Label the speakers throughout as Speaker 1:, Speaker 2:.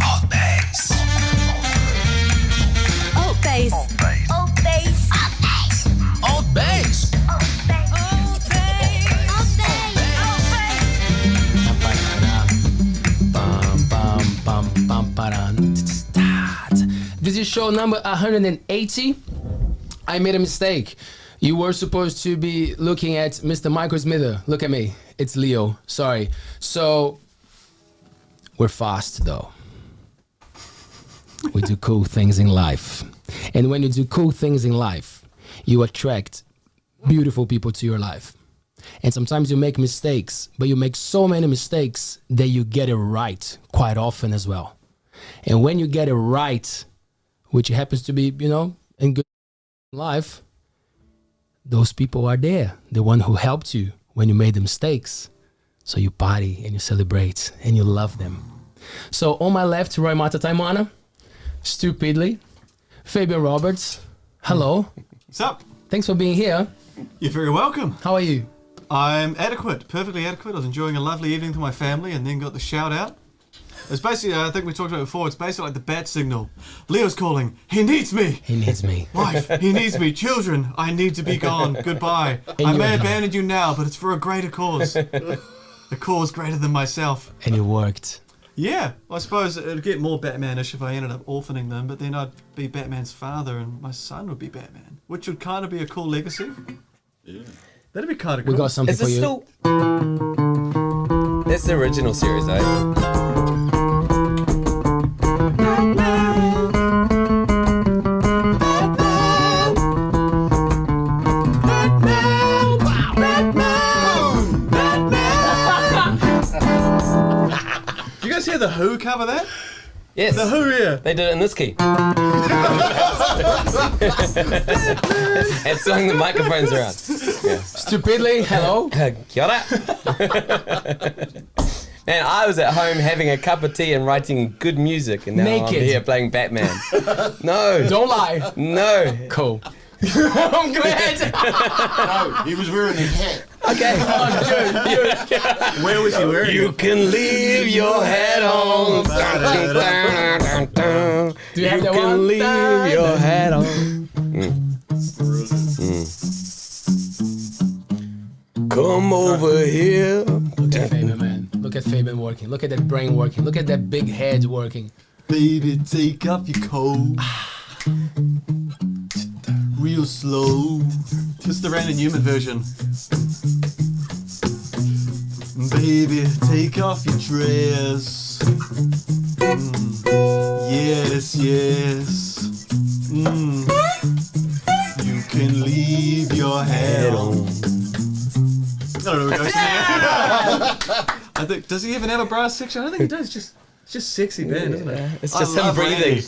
Speaker 1: ALTBAYS. ALTBAYS. ALTBAYS.
Speaker 2: This is show number 180. I made a mistake. You were supposed to be looking at Mr. Michael Smither. Look at me. It's Leo. Sorry. So, we're fast though. We do cool things in life. And when you do cool things in life, you attract beautiful people to your life. And sometimes you make mistakes, but you make so many mistakes that you get it right quite often as well. And when you get it right, which happens to be, you know, in good life, those people are there. The one who helped you when you made the mistakes. So you party and you celebrate and you love them. So on my left, Roimata Taimana, Stewart Pedley, Fabian Roberts. Hello.
Speaker 3: What's up?
Speaker 2: Thanks for being here.
Speaker 3: You're very welcome.
Speaker 2: How are you?
Speaker 3: I'm adequate, perfectly adequate. I was enjoying a lovely evening with my family and then got the shout out. It's basically, I think we talked about it before, it's basically like the bat signal. Leo's calling, he needs me.
Speaker 2: He needs me.
Speaker 3: Wife, he needs me. Children, I need to be gone. Goodbye. I may abandon you now, but it's for a greater cause. A cause greater than myself.
Speaker 2: And it worked.
Speaker 3: Yeah, I suppose it'd get more Batman-ish if I ended up orphaning them, but then I'd be Batman's father and my son would be Batman, which would kind of be a cool legacy. Yeah. That'd be kind of cool.
Speaker 2: We got something
Speaker 4: Is
Speaker 2: for
Speaker 4: it
Speaker 2: you.
Speaker 4: still... That's the original series, though.
Speaker 3: Do you guys hear the Who cover that?
Speaker 4: Yes.
Speaker 3: The Who here.
Speaker 4: They did it in this key. And swung the microphones around. Yeah.
Speaker 2: Stupidly, hello.
Speaker 4: Kia ora. Man, I was at home having a cup of tea and writing good music, and now I'm
Speaker 2: Naked.
Speaker 4: here playing Batman. No.
Speaker 2: Don't lie.
Speaker 4: No.
Speaker 2: Cool. I'm glad.
Speaker 5: No, he was wearing his hat.
Speaker 4: Okay.
Speaker 3: Where was he wearing
Speaker 4: You
Speaker 3: it?
Speaker 4: can leave your hat on.
Speaker 2: Do you have that
Speaker 4: can
Speaker 2: one?
Speaker 4: leave your hat on. Come over here.
Speaker 2: Look at Fabian, man. Look at Fabian working. Look at that brain working. Look at that big head working.
Speaker 3: Baby, take off your coat. Real slow. Just the Randy Newman version. Baby, take off your dress. Yes, yes. You can leave your hat on. I don't know what goes I think, does he even have a brass section? I don't think he does. It's just sexy band, isn't it?
Speaker 4: It's
Speaker 3: I
Speaker 4: just him
Speaker 3: love
Speaker 4: breathing.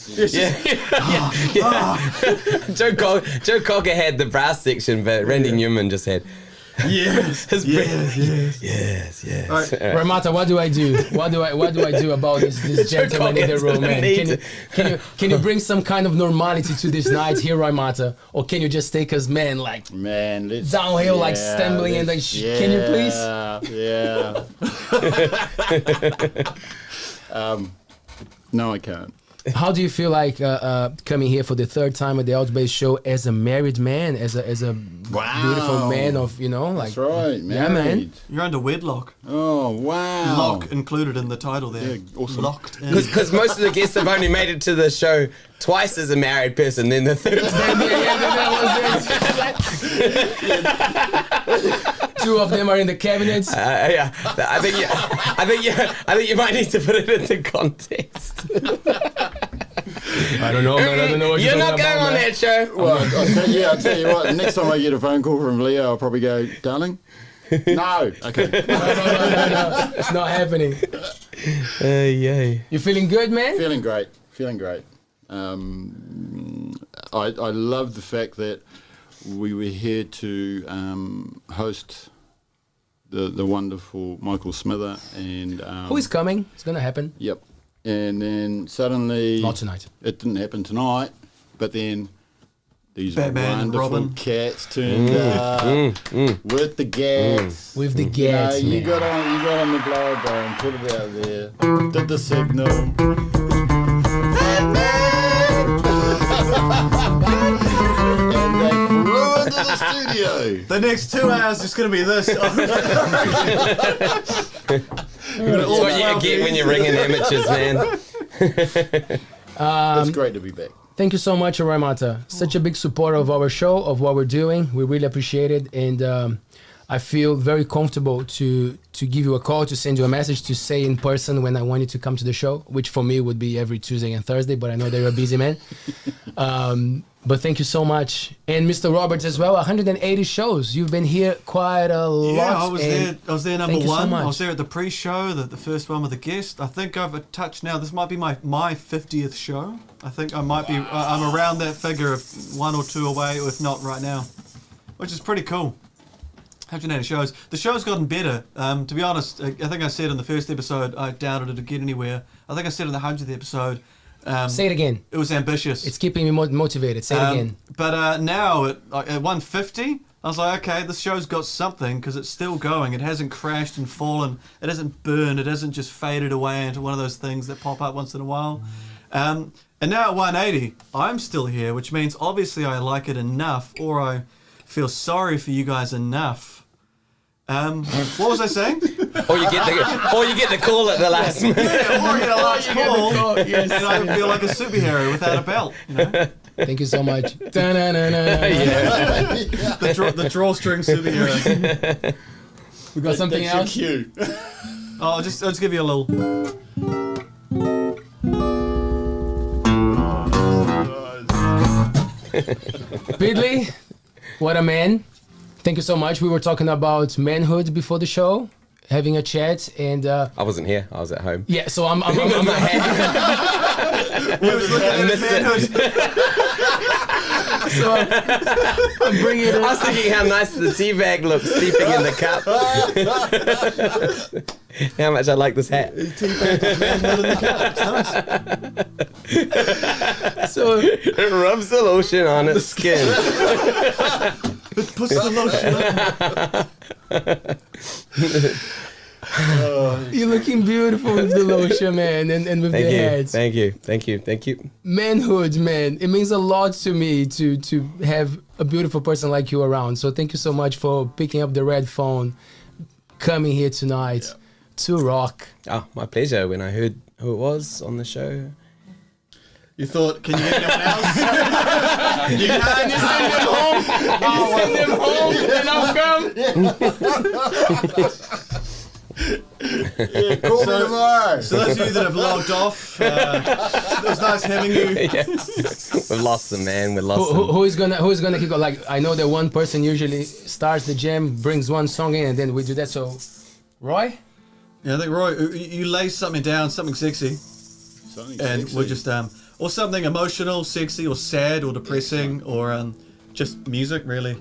Speaker 3: Randy.
Speaker 4: Joe Cocker had the brass section, but Randy Newman just had
Speaker 3: Yes,
Speaker 4: his
Speaker 3: yes, yes.
Speaker 4: yes.
Speaker 3: All right.
Speaker 2: Roimata, what do I do? What do I do about this gentleman in the room, man? Can you bring some kind of normality to this night here, Roimata? Or can you just take us, man, like
Speaker 5: Man, let's
Speaker 2: downhill, like stumbling and like, can you please?
Speaker 5: Yeah. No, I can't.
Speaker 2: How do you feel like coming here for the third time at the ALTBAYS Show as a married man, as a beautiful man of, you know, like.
Speaker 5: That's right,
Speaker 2: Yeah, man.
Speaker 5: married.
Speaker 3: You're under wedlock.
Speaker 5: Oh, wow.
Speaker 3: Lock included in the title there.
Speaker 5: Yeah, awesome.
Speaker 3: Locked in.
Speaker 4: Because most of the guests have only made it to the show twice as a married person, then the third time.
Speaker 2: Two of them are in the cabinet.
Speaker 4: Yeah, I think you might need to put it into context.
Speaker 2: I don't know, man. I don't know what
Speaker 4: You're not going on
Speaker 2: man.
Speaker 4: that show.
Speaker 5: Well, I'll tell you what, next time I get a phone call from Leo, I'll probably go, darling. No. Okay.
Speaker 2: No. It's not happening.
Speaker 4: Yay.
Speaker 2: You feeling good, man?
Speaker 5: Feeling great. I love the fact that we were here to host the wonderful Michael Smither and
Speaker 2: Who is coming? It's gonna happen.
Speaker 5: Yep. And then suddenly
Speaker 2: Not tonight.
Speaker 5: it didn't happen tonight, but then these
Speaker 3: Batman and
Speaker 5: wonderful
Speaker 3: Robin.
Speaker 5: cats turned up with the gas.
Speaker 2: With the gats,
Speaker 5: you
Speaker 2: man.
Speaker 5: got on the blower bar and put it out there. Did the signal. And they flew into the studio.
Speaker 3: The next 2 hours is going to be this.
Speaker 4: That's what you get when you're ringing amateurs, man.
Speaker 5: It's great to be back.
Speaker 2: Thank you so much, Roimata. Such a big supporter of our show, of what we're doing. We really appreciate it. And I feel very comfortable to give you a call, to send you a message, to say in person when I want you to come to the show, which for me would be every Tuesday and Thursday, but I know that you're a busy man. But thank you so much. And Mr. Roberts as well, 180 shows. You've been here quite a lot.
Speaker 3: Yeah, I was there number
Speaker 2: thank you so
Speaker 3: one.
Speaker 2: much.
Speaker 3: I was there at the pre-show, the first one with the guest. I think I've touched now. This might be my 50th show. I think I might be. I'm around that figure of 1 or 2 away, if not right now, which is pretty cool. 180 shows. The show's gotten better. To be honest, I think I said in the first episode I doubted it'd get anywhere. I think I said in the 100th episode.
Speaker 2: Say it again.
Speaker 3: It was ambitious.
Speaker 2: It's keeping me motivated. Say it again.
Speaker 3: But now at 150, I was like, okay, this show's got something because it's still going. It hasn't crashed and fallen. It hasn't burned. It hasn't just faded away into one of those things that pop up once in a while. And now at 180, I'm still here, which means obviously I like it enough, or I feel sorry for you guys enough. What was I saying?
Speaker 4: Or you get the call at the last minute.
Speaker 3: Yeah, or I get a last call, and I feel like a superhero without a belt. You know?
Speaker 2: Thank you so much.
Speaker 3: The drawstring superhero.
Speaker 2: We got something
Speaker 5: That's your
Speaker 2: else?
Speaker 5: cue.
Speaker 3: I'll just give you a little.
Speaker 2: Pedley, what a man. Thank you so much. We were talking about manhood before the show, having a chat, and
Speaker 4: I wasn't here. I was at home.
Speaker 2: yeah, so I'm
Speaker 4: I missed it.
Speaker 2: so I'm bringing it
Speaker 4: I
Speaker 2: in.
Speaker 4: was thinking how nice the tea bag looks steeping in the cup. How much I like this hat.
Speaker 2: So
Speaker 4: It rubs the lotion on its skin.
Speaker 3: Puts the lotion on.
Speaker 2: you're looking beautiful with the lotion, man, and with the hats.
Speaker 4: Thank you.
Speaker 2: Manhood, man, it means a lot to me to have a beautiful person like you around. So thank you so much for picking up the red phone, coming here tonight to rock.
Speaker 4: Oh, my pleasure. When I heard who it was on the show.
Speaker 3: You thought, can you get anyone else?
Speaker 2: You send them home. You send them home, and I'll come.
Speaker 5: Yeah, call me tomorrow.
Speaker 3: So those of you that have logged off, it was nice having you.
Speaker 4: Yeah. We've lost them, man. We've lost them.
Speaker 2: Who is gonna keep going? Like, I know that one person usually starts the jam, brings one song in, and then we do that. So, Roy,
Speaker 3: Yeah, I think Roy, you lay something down, something sexy,
Speaker 5: Something
Speaker 3: and
Speaker 5: sexy.
Speaker 3: we're just or something emotional, sexy, or sad, or depressing, or just music, really.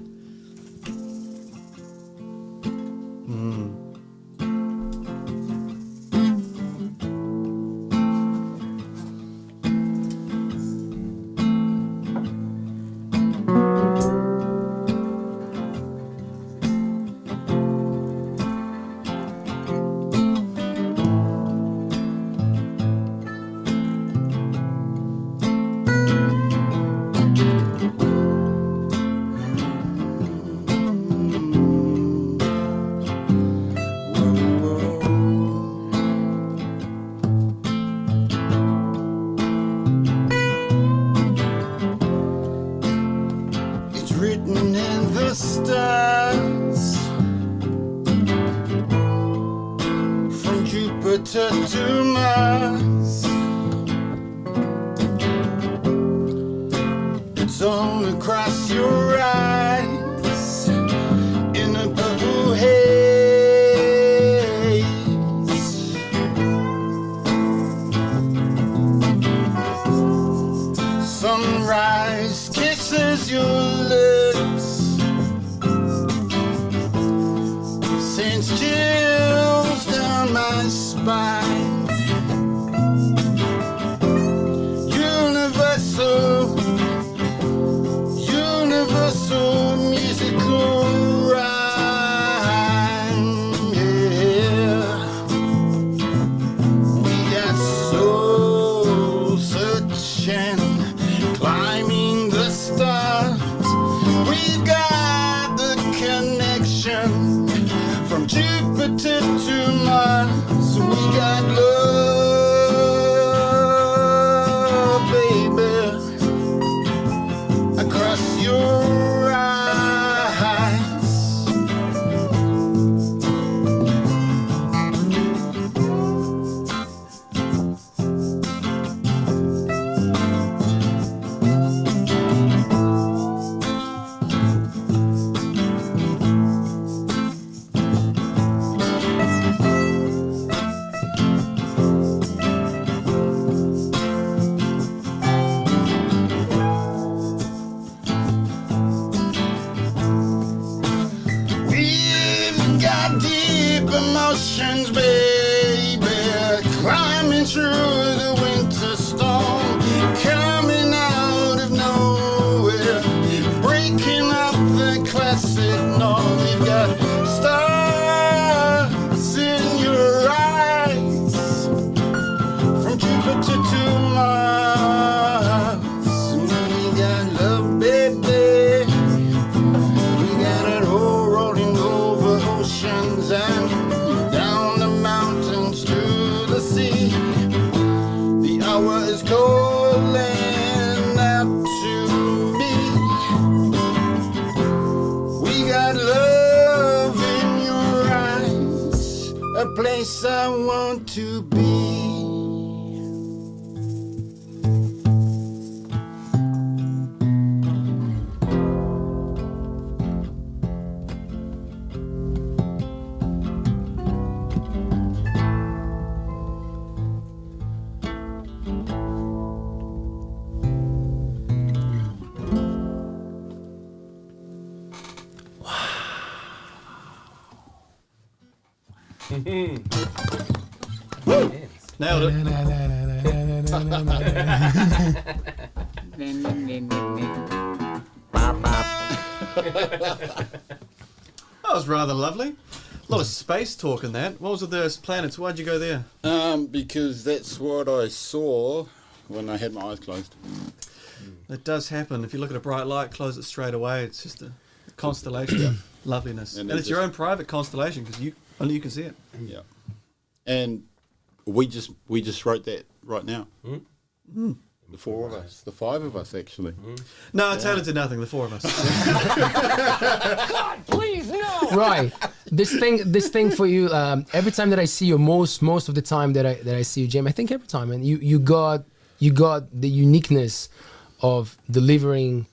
Speaker 5: It's written in the stars, from Jupiter to Mars. It's all across your eyes in a purple haze. Sunrise kisses your lips, sends chills down my spine. Universal, emotions, baby, climbing through the winter storm, coming out of nowhere, breaking up the classic norm. You've got stars in your eyes, from Jupiter to Mars. We got love, baby. We got it all rolling over oceans and down the mountains to the sea. The hour is calling out to me. We got love in your eyes, a place I want to be.
Speaker 3: Nailed it. That was rather lovely. A lot of space talk in that. What was with those planets? Why'd you go there?
Speaker 5: Because that's what I saw when I had my eyes closed.
Speaker 3: It does happen. If you look at a bright light, close it straight away. It's just a constellation of loveliness. And it's your own private constellation because only you can see it.
Speaker 5: Yeah. And we just wrote that right now. The four of us, the five of us actually.
Speaker 3: No, Taylor did nothing. The four of us.
Speaker 1: Please, no.
Speaker 2: Right. This thing for you. Every time that I see you, most of the time that I see you, Jim, I think every time, and you got the uniqueness of delivering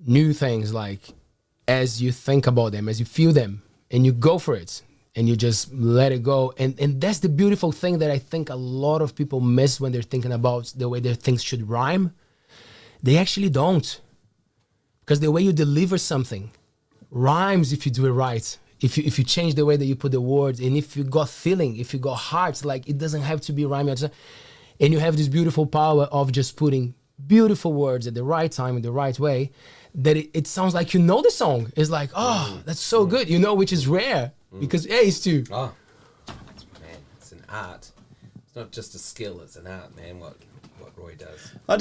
Speaker 2: new things, like as you think about them, as you feel them, and you go for it, and you just let it go. And that's the beautiful thing that I think a lot of people miss when they're thinking about the way their things should rhyme. They actually don't, because the way you deliver something rhymes if you do it right. If you change the way that you put the words, and if you got feeling, if you got heart, like it doesn't have to be rhyming. And you have this beautiful power of just putting beautiful words at the right time in the right way, that it sounds like you know the song. It's like, oh, that's so good, which is rare, because it's too.
Speaker 4: Oh, man, it's an art. It's not just a skill, it's an art, man, what Roy does.
Speaker 3: I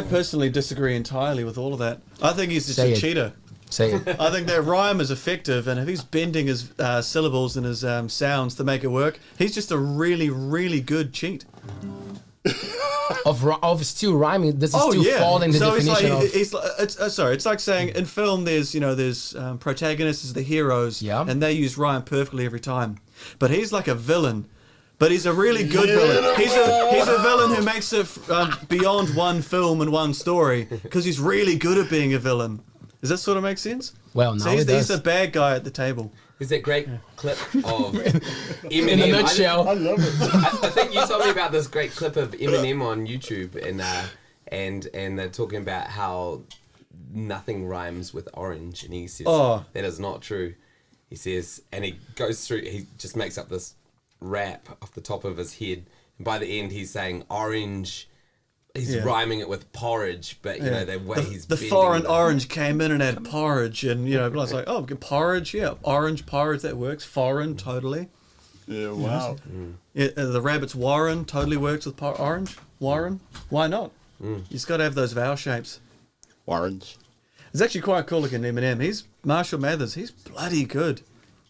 Speaker 3: personally disagree entirely with all of that. I think he's just a cheater.
Speaker 2: Say it.
Speaker 3: I think that rhyme is effective, and if he's bending his syllables and his sounds to make it work, he's just a really, really good cheat.
Speaker 2: of still rhyming, does it still fall in the definition
Speaker 3: it's like saying in film there's protagonists as the heroes, and they use rhyme perfectly every time, but he's like a villain, but he's a really good villain. He's a villain who makes it beyond one film and one story, because he's really good at being a villain. Does that sort of make sense?
Speaker 2: Well, no,
Speaker 3: he's the bad guy at the table.
Speaker 4: There's that great clip of Eminem.
Speaker 2: In a nutshell.
Speaker 5: I love it.
Speaker 4: I think you told me about this great clip of Eminem on YouTube, and they're talking about how nothing rhymes with orange, and he says that is not true. He says, and he goes through, he just makes up this rap off the top of his head, and by the end he's saying orange. He's rhyming it with porridge, but the way he's
Speaker 3: the foreign orange came in and had porridge, and I was like, oh, porridge, orange porridge, that works. Foreign, totally.
Speaker 5: Yeah, wow.
Speaker 3: Yeah, the rabbit's warren totally works with orange. Warren, why not? You just got to have those vowel shapes.
Speaker 5: Orange.
Speaker 3: It's actually quite cool looking Eminem. He's Marshall Mathers. He's bloody good.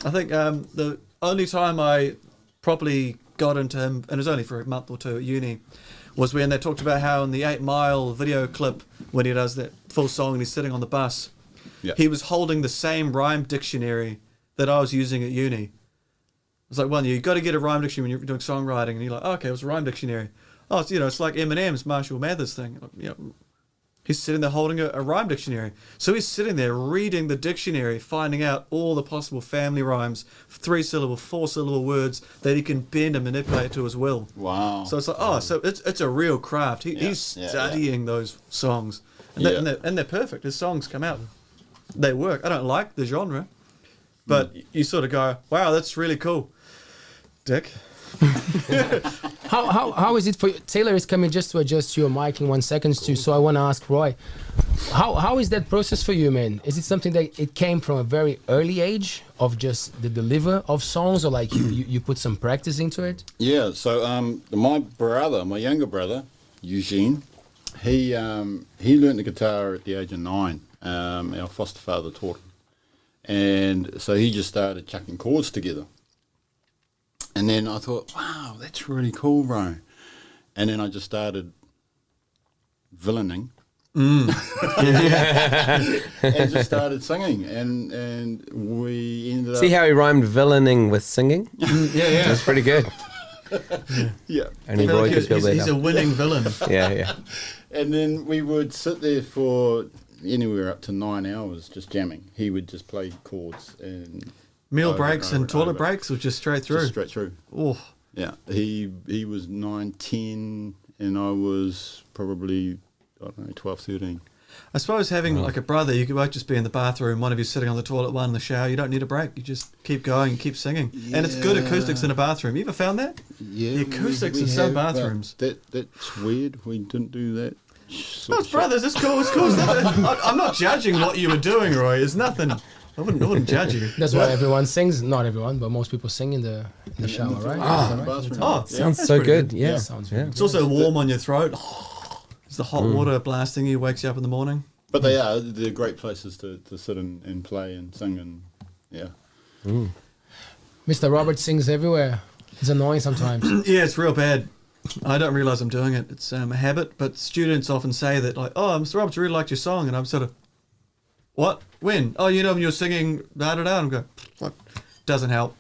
Speaker 3: I think the only time I properly got into him, and it was only for a month or two at uni, was when they talked about how in the 8 Mile video clip, when he does that full song and he's sitting on the bus, he was holding the same rhyme dictionary that I was using at uni. It's like, well, you've got to get a rhyme dictionary when you're doing songwriting, and you're like, okay, what's a rhyme dictionary? Oh, it's like Eminem's Marshall Mathers thing. He's sitting there holding a rhyme dictionary. So he's sitting there reading the dictionary, finding out all the possible family rhymes, 3-syllable, 4-syllable words that he can bend and manipulate to his will.
Speaker 5: Wow.
Speaker 3: So it's like, so it's a real craft. He's studying those songs. And they're perfect. His songs come out. They work. I don't like the genre, But you sort of go, wow, that's really cool, Dick.
Speaker 2: How is it for you? Taylor is coming just to adjust your mic in 1 second too. So I want to ask Roy, how is that process for you, man? Is it something that it came from a very early age of just the deliver of songs, or like you put some practice into it?
Speaker 5: Yeah, so my younger brother, Eugene, he learned the guitar at the age of 9. Our foster father taught him. And so he just started chucking chords together. And then I thought, wow, that's really cool, bro. And then I just started villaining. And just started singing. And we ended up...
Speaker 4: See how he rhymed villaining with singing?
Speaker 3: Yeah.
Speaker 4: That's pretty good.
Speaker 5: Yeah.
Speaker 4: Only
Speaker 3: I feel
Speaker 4: Roy
Speaker 3: like
Speaker 4: could build that
Speaker 3: he's a
Speaker 4: up.
Speaker 3: winning villain.
Speaker 4: Yeah.
Speaker 5: And then we would sit there for anywhere up to 9 hours just jamming. He would just play chords and...
Speaker 3: Meal
Speaker 5: over
Speaker 3: breaks
Speaker 5: over
Speaker 3: and
Speaker 5: and
Speaker 3: toilet
Speaker 5: over.
Speaker 3: breaks, or just straight through?
Speaker 5: Just straight through.
Speaker 3: Oh,
Speaker 5: Yeah, he was 9, 10, and I was probably, I don't know, 12, 13.
Speaker 3: I suppose having like a brother, you could both just be in the bathroom, one of you sitting on the toilet, one in the shower. You don't need a break. You just keep going and keep singing. And it's good acoustics in a bathroom. You ever found that?
Speaker 5: Yeah,
Speaker 3: The acoustics in some
Speaker 5: have, but
Speaker 3: bathrooms.
Speaker 5: That's weird. We didn't do that.
Speaker 3: No, it's brothers. It's cool. It's cool. It's nothing. I'm not judging what you were doing, Roy. It's nothing. I wouldn't judge you.
Speaker 2: That's why everyone sings. Not everyone, but most people sing in the shower, right?
Speaker 5: In the bathroom.
Speaker 3: Oh,
Speaker 4: Sounds
Speaker 3: that's
Speaker 4: so
Speaker 3: pretty
Speaker 4: good. Yeah.
Speaker 2: Sounds
Speaker 4: Yeah.
Speaker 2: really
Speaker 3: It's also warm on your throat. It's the hot water blasting you, wakes you up in the morning.
Speaker 5: But they're great places to sit and play and sing and, yeah.
Speaker 2: Mr. Robert sings everywhere. It's annoying sometimes.
Speaker 3: Yeah, it's real bad. I don't realise I'm doing it. It's a habit, but students often say that, like, oh, Mr. Roberts, I really liked your song. And I'm sort of, what? When? Oh, you know when you're singing da-da-da? And I'm going, what? Doesn't help.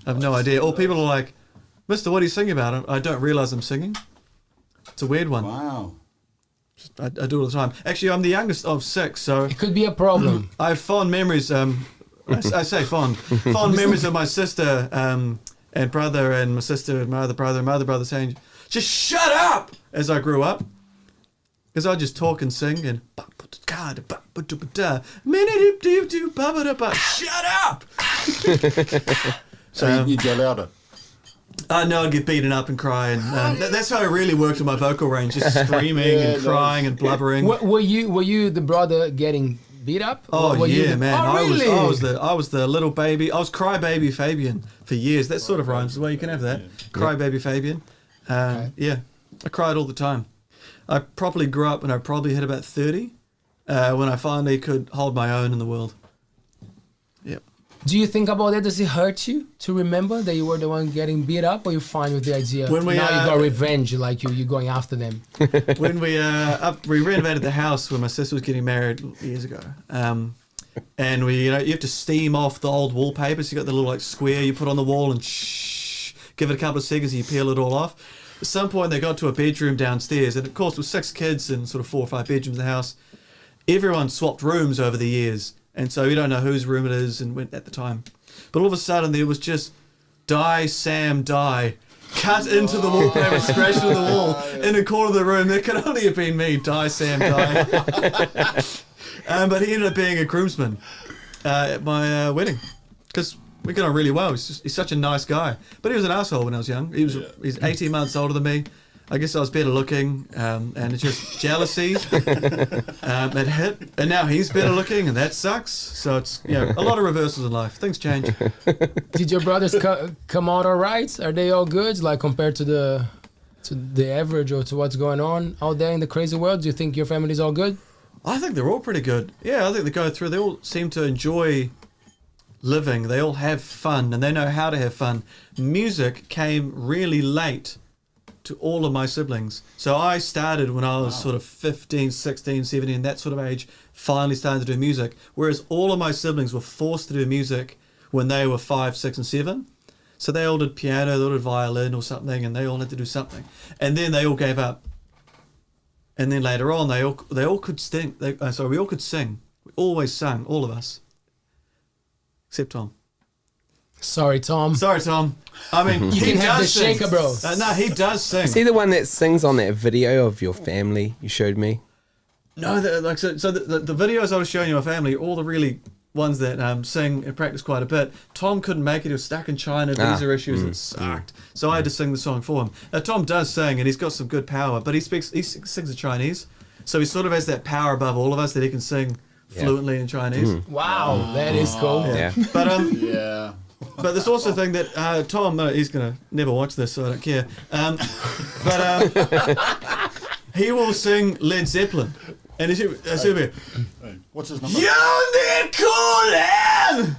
Speaker 3: I have no idea. Or people are like, Mister, what are you singing about? I don't realise I'm singing. It's a weird one.
Speaker 5: Wow.
Speaker 3: I do it all the time. Actually, I'm the youngest of 6, so
Speaker 2: It could be a problem.
Speaker 3: I have fond memories. I say fond memories of my sister and brother, and my sister and my other brother saying, "Just shut up!" as I grew up, because I just talk and sing and shut up.
Speaker 5: So you'd go louder.
Speaker 3: No, I'd get beaten up and cry, and that's how I really worked on my vocal range, just screaming and crying and blubbering.
Speaker 2: Were you the brother getting beat up?
Speaker 3: Oh
Speaker 2: Were you
Speaker 3: yeah,
Speaker 2: the-
Speaker 3: man!
Speaker 2: Oh, really?
Speaker 3: I was the little baby. I was crybaby Fabian for years. That sort of rhymes. Well, you can have that. Crybaby Fabian. Yeah, I cried all the time. I properly grew up when I probably hit about 30, when I finally could hold my own in the world. Yep.
Speaker 2: Do you think about that? Does it hurt you to remember that you were the one getting beat up, or you fine with the idea?
Speaker 3: When we,
Speaker 2: now you got revenge, like you're going after them.
Speaker 3: When we renovated the house when my sister was getting married years ago, and you have to steam off the old wallpaper. So you got the little like square you put on the wall and give it a couple of seconds and you peel it all off. At some point they got to a bedroom downstairs, and of course with 6 kids and sort of 4 or 5 bedrooms in the house, everyone swapped rooms over the years, and so you don't know whose room it is and when at the time. But all of a sudden there was just "Die Sam Die" cut into the wallpaper, scratched into the wall in a corner of the room. There could only have been me. "Die Sam Die." But he ended up being a groomsman at my wedding, because we got on really well. He's such a nice guy, but he was an asshole when I was young. He's 18 months older than me. I guess I was better looking, and it's just jealousy that hit. And now he's better looking, and that sucks. So it's a lot of reversals in life. Things change.
Speaker 2: Did your brothers come out all right? Are they all good? Like compared to the average, or to what's going on out there in the crazy world? Do you think your family's all good?
Speaker 3: I think they're all pretty good. Yeah, I think they go through. They all seem to enjoy living. They all have fun, and they know how to have fun. Music came really late to all of my siblings. So I started when I was sort of 15, 16, 17, that sort of age, finally started to do music. Whereas all of my siblings were forced to do music when they were 5, 6, and 7. So they all did piano, they all did violin or something, and they all had to do something. And then they all gave up. And then later on, they all could sing. We all could sing. We always sang, all of us. Except Tom.
Speaker 2: Sorry, Tom.
Speaker 3: Sorry, Tom. I mean,
Speaker 2: You
Speaker 3: he
Speaker 2: can have the
Speaker 3: does sing.
Speaker 2: shaker, bro.
Speaker 3: No, he does sing.
Speaker 4: Is he the one that sings on that video of your family you showed me?
Speaker 3: No, the videos I was showing you, my family, all the really ones that sing and practice quite a bit. Tom couldn't make it. He was stuck in China. Visa issues. It sucked. So I had to sing the song for him. Now, Tom does sing, and he's got some good power, but he sings in Chinese. So he sort of has that power above all of us that he can sing fluently in Chinese.
Speaker 2: Wow, that is cool.
Speaker 4: Yeah.
Speaker 3: But
Speaker 5: Yeah.
Speaker 3: but there's also a thing that Tom, he's gonna never watch this, so I don't care. He will sing Led Zeppelin, and he'll be,
Speaker 5: Hey, what's his number?
Speaker 3: "You need cooling."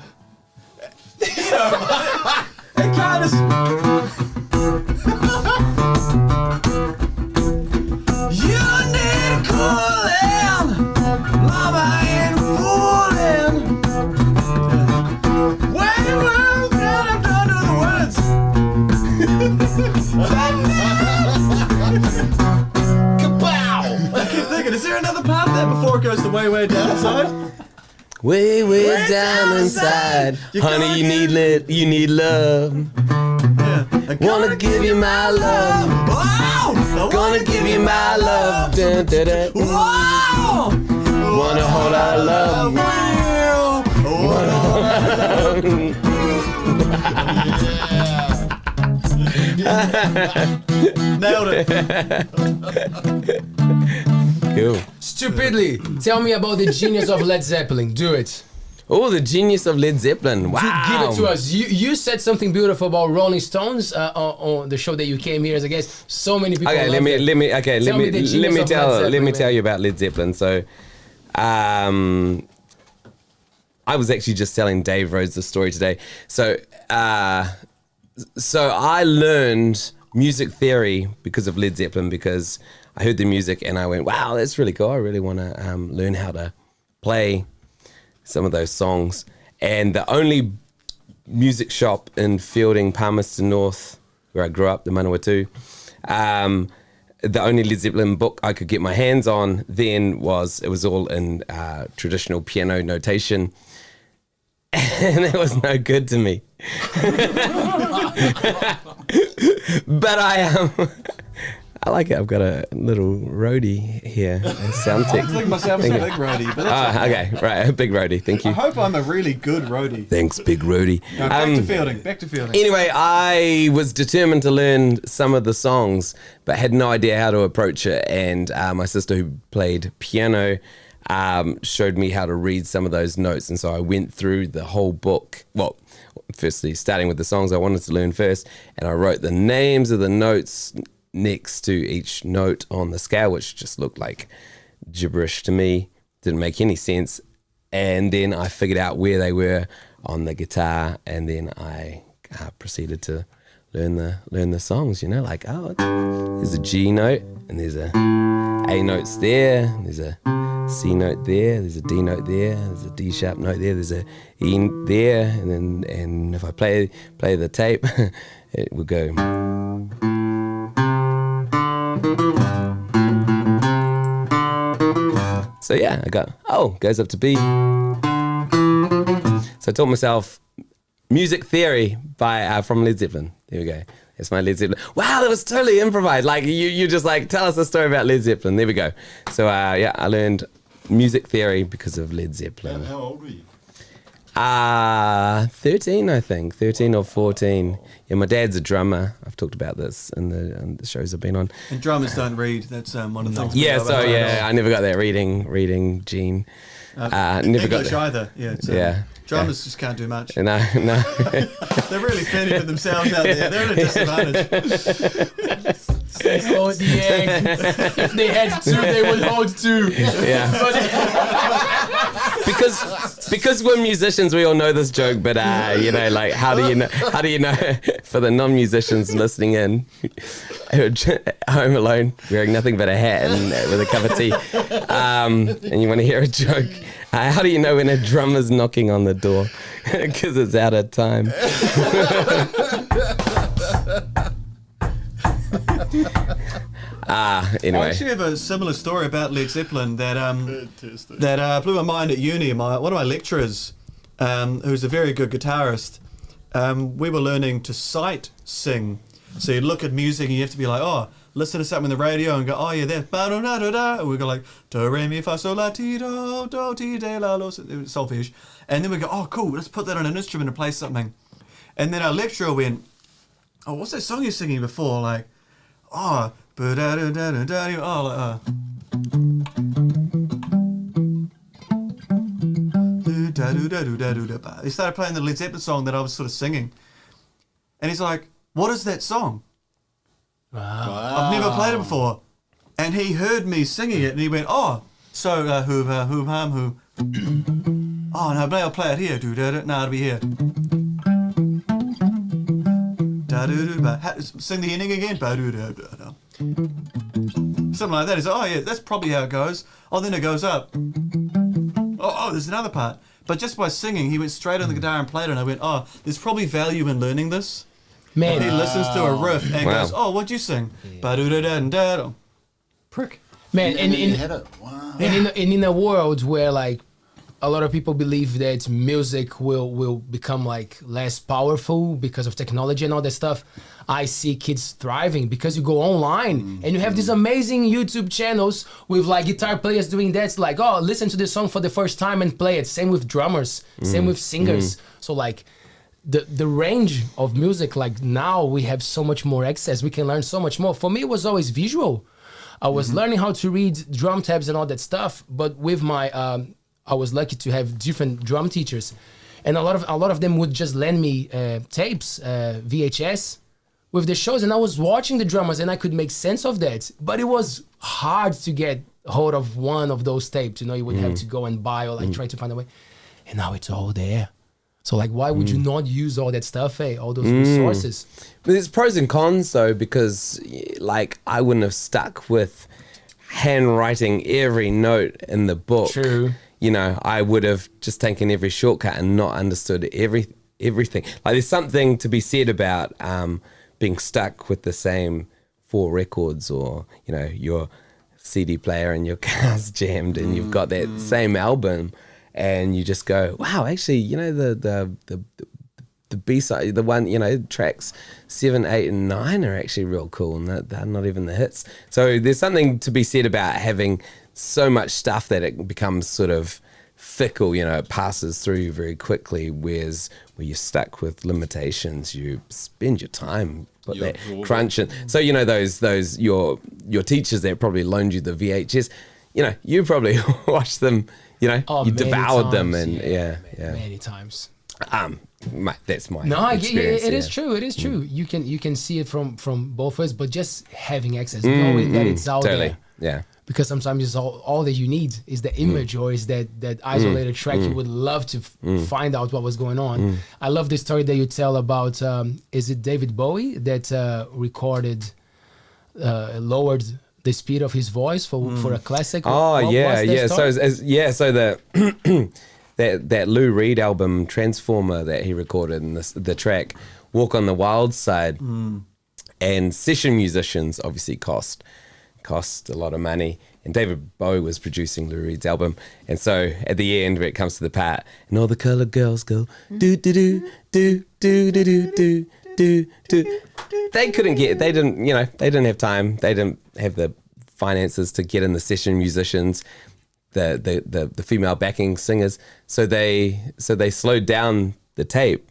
Speaker 3: You know, it kind of. You need cooling, mama ain't fooling. When you move, then I'm done to the words. Kapow! I keep thinking, is there another part of that before it goes the way, way down inside?
Speaker 4: Way, way down inside, honey, you need love.
Speaker 3: Yeah. I
Speaker 4: Wanna give you my love.
Speaker 3: Wow!
Speaker 4: Gonna give you my love. Dun, dun, dun.
Speaker 3: Wow!
Speaker 4: Wanna hold our love.
Speaker 3: Nailed it.
Speaker 4: Cool.
Speaker 2: Stupidly, tell me about the genius of Led Zeppelin. Do it.
Speaker 4: Oh, the genius of Led Zeppelin. Wow.
Speaker 2: Give it to us. You said something beautiful about Rolling Stones on the show that you came here as a guest. So many people.
Speaker 4: Okay, let me tell you about Led Zeppelin. So, I was actually just telling Dave Rhodes the story today. So I learned music theory because of Led Zeppelin, because I heard the music and I went, wow, that's really cool. I really want to learn how to play some of those songs. And the only music shop in Fielding, Palmerston North, where I grew up, the Manawatu, the only Led Zeppelin book I could get my hands on then was all in traditional piano notation. And it was no good to me. But I like it. I've got a little roadie here, a sound tech.
Speaker 3: I think myself as a big roadie, but that's
Speaker 4: okay, right, a big roadie. Thank you.
Speaker 3: I hope I'm a really good roadie.
Speaker 4: Thanks, big roadie.
Speaker 3: No, back to fielding.
Speaker 4: Anyway, I was determined to learn some of the songs, but had no idea how to approach it. And my sister, who played piano, showed me how to read some of those notes. And so I went through the whole book. Well, firstly, starting with the songs I wanted to learn first, and I wrote the names of the notes next to each note on the scale, which just looked like gibberish to me, didn't make any sense. And then I figured out where they were on the guitar, and then I proceeded to learn the songs, you know, like, oh, there's a G note, and there's a A notes there, there's a C note there, there's a D note there, there's a D sharp note there, there's a E there, and if I play the tape, it would go. So yeah, I got, goes up to B. So I taught myself music theory from Led Zeppelin. There we go. It's my Led Zeppelin. Wow, that was totally improvised. Like you just like tell us a story about Led Zeppelin. There we go. So I learned music theory because of Led Zeppelin.
Speaker 5: How old were you?
Speaker 4: 13, I think. 13 or 14. Yeah, my dad's a drummer. I've talked about this in the shows I've been on.
Speaker 3: And drummers don't read. That's one of the things.
Speaker 4: Yeah, so I never got that reading gene. Never
Speaker 3: English
Speaker 4: got that.
Speaker 3: either. Yeah. Drummers just can't do much.
Speaker 4: No.
Speaker 3: They're really fending for themselves out there. They're at a disadvantage.
Speaker 2: Hold the egg. If they had two, they would hold two.
Speaker 4: Yeah. because we're musicians, we all know this joke. But you know, like, how do you know? For the non-musicians listening in, home alone, wearing nothing but a hat and with a cup of tea, and you want to hear a joke. How do you know when a drummer's knocking on the door? Because it's out of time. Anyway.
Speaker 3: I actually have a similar story about Led Zeppelin that blew my mind at uni. One of my lecturers, who's a very good guitarist, we were learning to sight sing. So you'd look at music and you have to be like, oh, listen to something on the radio and go, oh yeah, that's ba-do-da-do-da, and we go like do re mi fa sol la ti do ti de la lo, solfege, and then we go, oh cool, let's put that on an instrument and play something, and then our lecturer went, oh, what's that song you're singing before, like, oh, ba-da-da-da-da-da, oh, like, he started playing the Led Zeppelin song that I was sort of singing, and he's like, what is that song? I've never played it before. And he heard me singing it and he went, oh, so who. Oh no, maybe I'll play it here. No, it'll be here. Sing the ending again. Something like that. He's like, oh yeah, that's probably how it goes. Oh, then it goes up. Oh, there's another part. But just by singing, he went straight on the guitar and played it, and I went, oh, there's probably value in learning this.
Speaker 2: Man,
Speaker 3: He listens to a riff and goes, oh, what'd you sing? Ba-do-da-da-da-da. Prick.
Speaker 2: man,
Speaker 5: And you had it. Wow.
Speaker 2: and in a world where like a lot of people believe that music will become like less powerful because of technology and all that stuff, I see kids thriving because you go online and you have these amazing YouTube channels with like guitar players doing that. It's like, oh, listen to this song for the first time and play it. Same with drummers, same with singers. So like the range of music, like now we have so much more access. We can learn so much more. For me, it was always visual. I was learning how to read drum tabs and all that stuff, but with my I was lucky to have different drum teachers, and a lot of them would just lend me tapes, VHS, with the shows, and I was watching the drummers, and I could make sense of that. But it was hard to get hold of one of those tapes. You know, you would have to go and buy or like try to find a way. And now it's all there. So like, why would you not use all that stuff? All those resources.
Speaker 4: But there's pros and cons though, because like I wouldn't have stuck with handwriting every note in the book.
Speaker 2: True.
Speaker 4: You know, I would have just taken every shortcut and not understood everything. Like there's something to be said about being stuck with the same 4 records, or, you know, your CD player and your car's jammed and you've got that same album and you just go, wow, actually, you know, the B-side, the one, you know, tracks 7, 8 and 9 are actually real cool, and they're not even the hits. So there's something to be said about having so much stuff that it becomes sort of fickle, you know, it passes through very quickly, whereas where you're stuck with limitations, you spend your time put that crunch in. So, you know, those your teachers that probably loaned you the VHS, you know, you probably watched them, you know, you devoured them, and yeah,
Speaker 2: many times.
Speaker 4: That's my
Speaker 2: No,
Speaker 4: experience.
Speaker 2: it is true. It is true. You can see it from both ways, but just having access, knowing that it's out there.
Speaker 4: Yeah.
Speaker 2: Because sometimes it's all that you need is the image or is that isolated track. You would love to find out what was going on. I love the story that you tell about, is it David Bowie that recorded, lowered the speed of his voice for a classic?
Speaker 4: Oh, yeah. So the that Lou Reed album Transformer that he recorded, and the track Walk on the Wild Side, and session musicians obviously cost a lot of money, and David Bowie was producing Lou Reed's album, and so at the end where it comes to the part and all the colored girls go do do do do do do do do do, they didn't have time, they didn't have the finances to get in the session musicians, the female backing singers, so they slowed down the tape,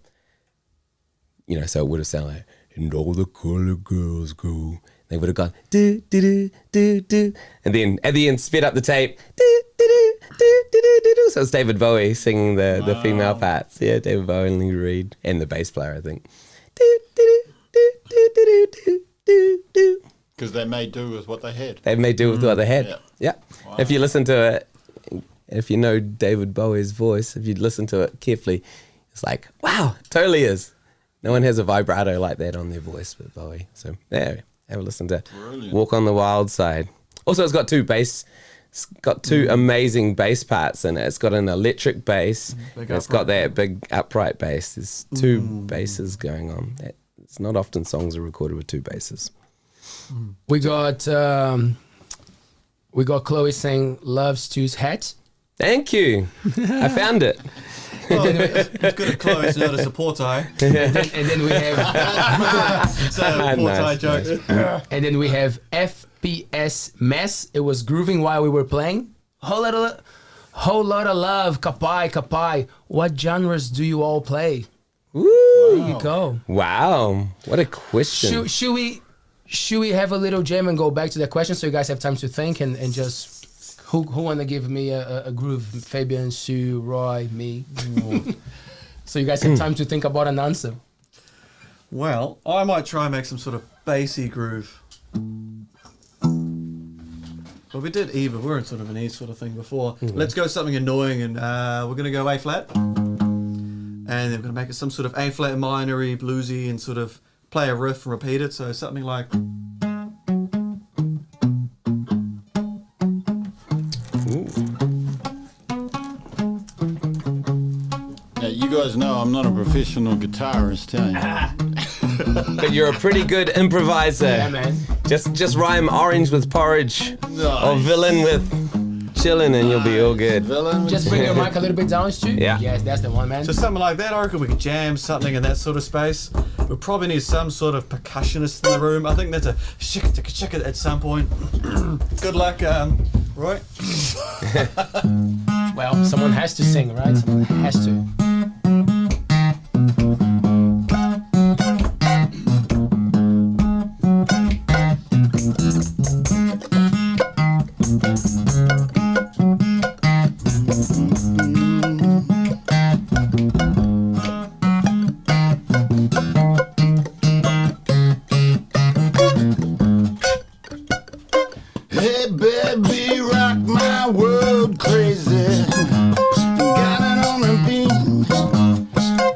Speaker 4: you know, so it would have sounded like, and all the colored girls go. They would have gone do do do do do, and then at the end sped up the tape do do do do do do do. So it's David Bowie singing the female parts. Yeah, David Bowie and Lou Reed and the bass player, I think. Do do do do do do do do.
Speaker 5: Because they made do with what they had.
Speaker 4: They made do with what they had. Yeah.
Speaker 5: Wow.
Speaker 4: If you listen to it, if you know David Bowie's voice, if you listen to it carefully, it's like, wow, it totally is. No one has a vibrato like that on their voice but Bowie. So there. Have a listen to Walk on the Wild Side. Also, it's got two amazing bass parts in it. It's got an electric bass, and it's got that big upright bass. There's 2 basses going on. It's not often songs are recorded with 2 basses.
Speaker 2: We got Chloe saying, love Stu's hat.
Speaker 4: Thank you. I found it.
Speaker 3: Well, it's good at clothes, not as a portai.
Speaker 2: And then we have
Speaker 3: So portai jokes.
Speaker 2: and then we have FPS Mess. It was grooving while we were playing. Whole lot of love. Kapai, kapai. What genres do you all play?
Speaker 4: Woo!
Speaker 2: There you go.
Speaker 4: Wow. What a question.
Speaker 2: Should we have a little jam and go back to that question so you guys have time to think and just who want to give me a groove? Fabian, Sue, Roy, me. So you guys have time to think about an answer.
Speaker 3: Well, I might try and make some sort of bassy groove. Well, we did E, but we're in sort of an E sort of thing before. Let's go something annoying, and we're going to go A flat. And then we're going to make it some sort of A flat minor-y, bluesy, and sort of play a riff and repeat it. So something like...
Speaker 5: Now, you guys know I'm not a professional guitarist,
Speaker 4: But you're a pretty good improviser.
Speaker 2: Yeah, man.
Speaker 4: Just rhyme orange with porridge or villain with chillin' and you'll be all good.
Speaker 5: Villain.
Speaker 2: Just bring your mic a little bit down, Stu.
Speaker 4: Yeah.
Speaker 2: Yes, that's the one, man.
Speaker 3: So something like that, I reckon we could jam something in that sort of space. We probably need some sort of percussionist in the room. I think that's a shika at some point. Good luck, Roy.
Speaker 2: Well, someone has to sing, right? Someone has to.
Speaker 5: Hey baby, rock my world crazy. Got it on the beat.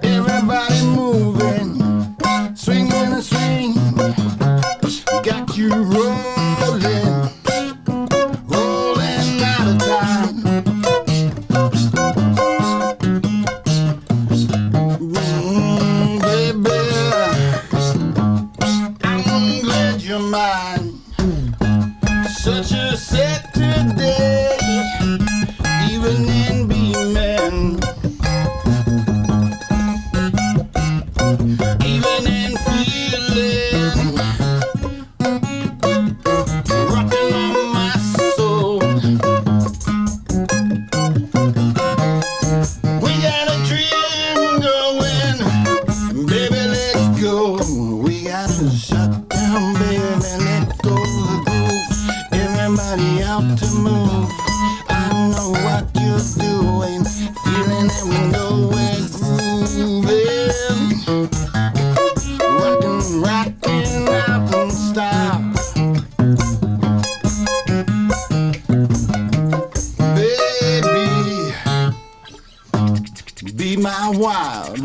Speaker 5: Everybody moving, swinging a swing. Got you rolling, rolling out of time. Baby, I'm glad you're mine. Such a Saturday, even in B-men, even in feeling, rocking on my soul. We got a dream going, baby, let's go. We gotta shut down, baby, let go the groove. Everybody out to move. I know what you're doing. Feeling that we know we're grooving. Rockin' out and stop. Baby, be my wild.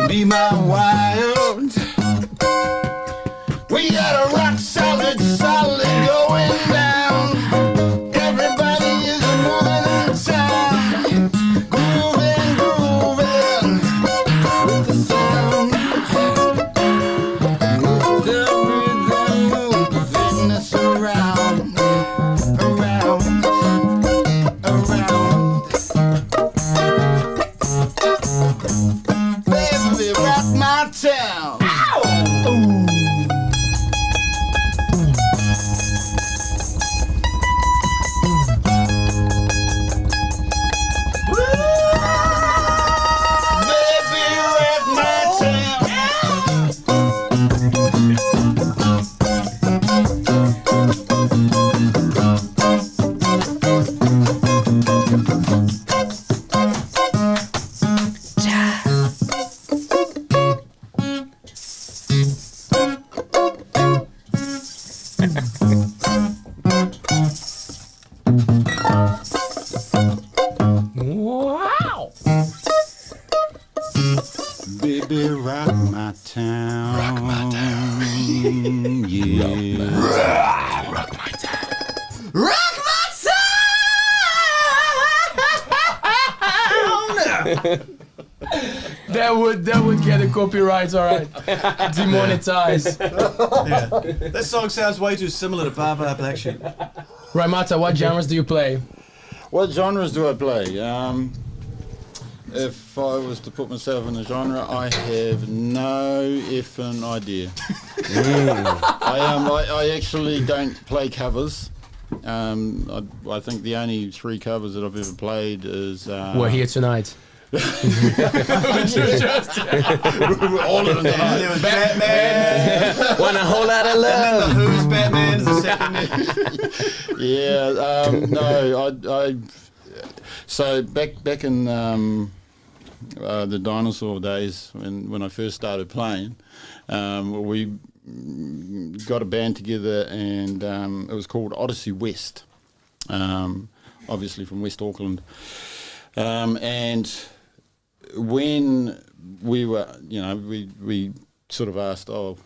Speaker 5: Be my wild. We got a rock solid going down. Everybody is moving in town, grooving with the sound, with the rhythm moving us around. Baby, rock my town. Ow! Baby, rock my
Speaker 2: Wow.
Speaker 5: Baby, rock my town. Rock my town. Yeah.
Speaker 2: Rock my town.
Speaker 5: Rock my town.
Speaker 2: That would get a copyright, all right. Demonetized.
Speaker 3: Yeah. That song sounds way too similar to Barbara Black Sheep.
Speaker 2: Roimata, what genres do you play?
Speaker 5: What genres do I play? If I was to put myself in a genre, I have no effing idea. I actually don't play covers. I think the only 3 covers that I've ever played is...
Speaker 2: We're here tonight.
Speaker 5: All of them tonight.
Speaker 3: There was Batman.
Speaker 4: Want a whole lot of
Speaker 3: The
Speaker 4: love.
Speaker 3: Who's Batman is the second.
Speaker 5: Yeah, no, I so back in the dinosaur days when I first started playing, we got a band together and it was called Odyssey West, obviously from West Auckland, and when we were, we sort of asked, oh,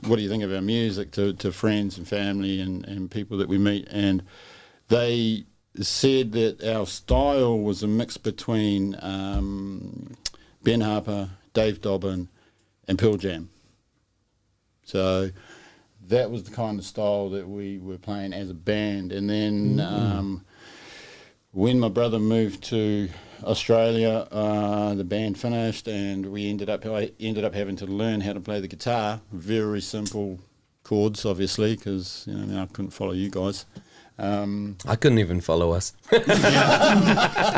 Speaker 5: what do you think of our music to friends and family and people that we meet, and they said that our style was a mix between Ben Harper, Dave Dobbin and Pearl Jam. So that was the kind of style that we were playing as a band. And then when my brother moved to Australia, the band finished, and I ended up having to learn how to play the guitar. Very simple chords, obviously, because I couldn't follow you guys.
Speaker 4: I couldn't even follow us.
Speaker 3: I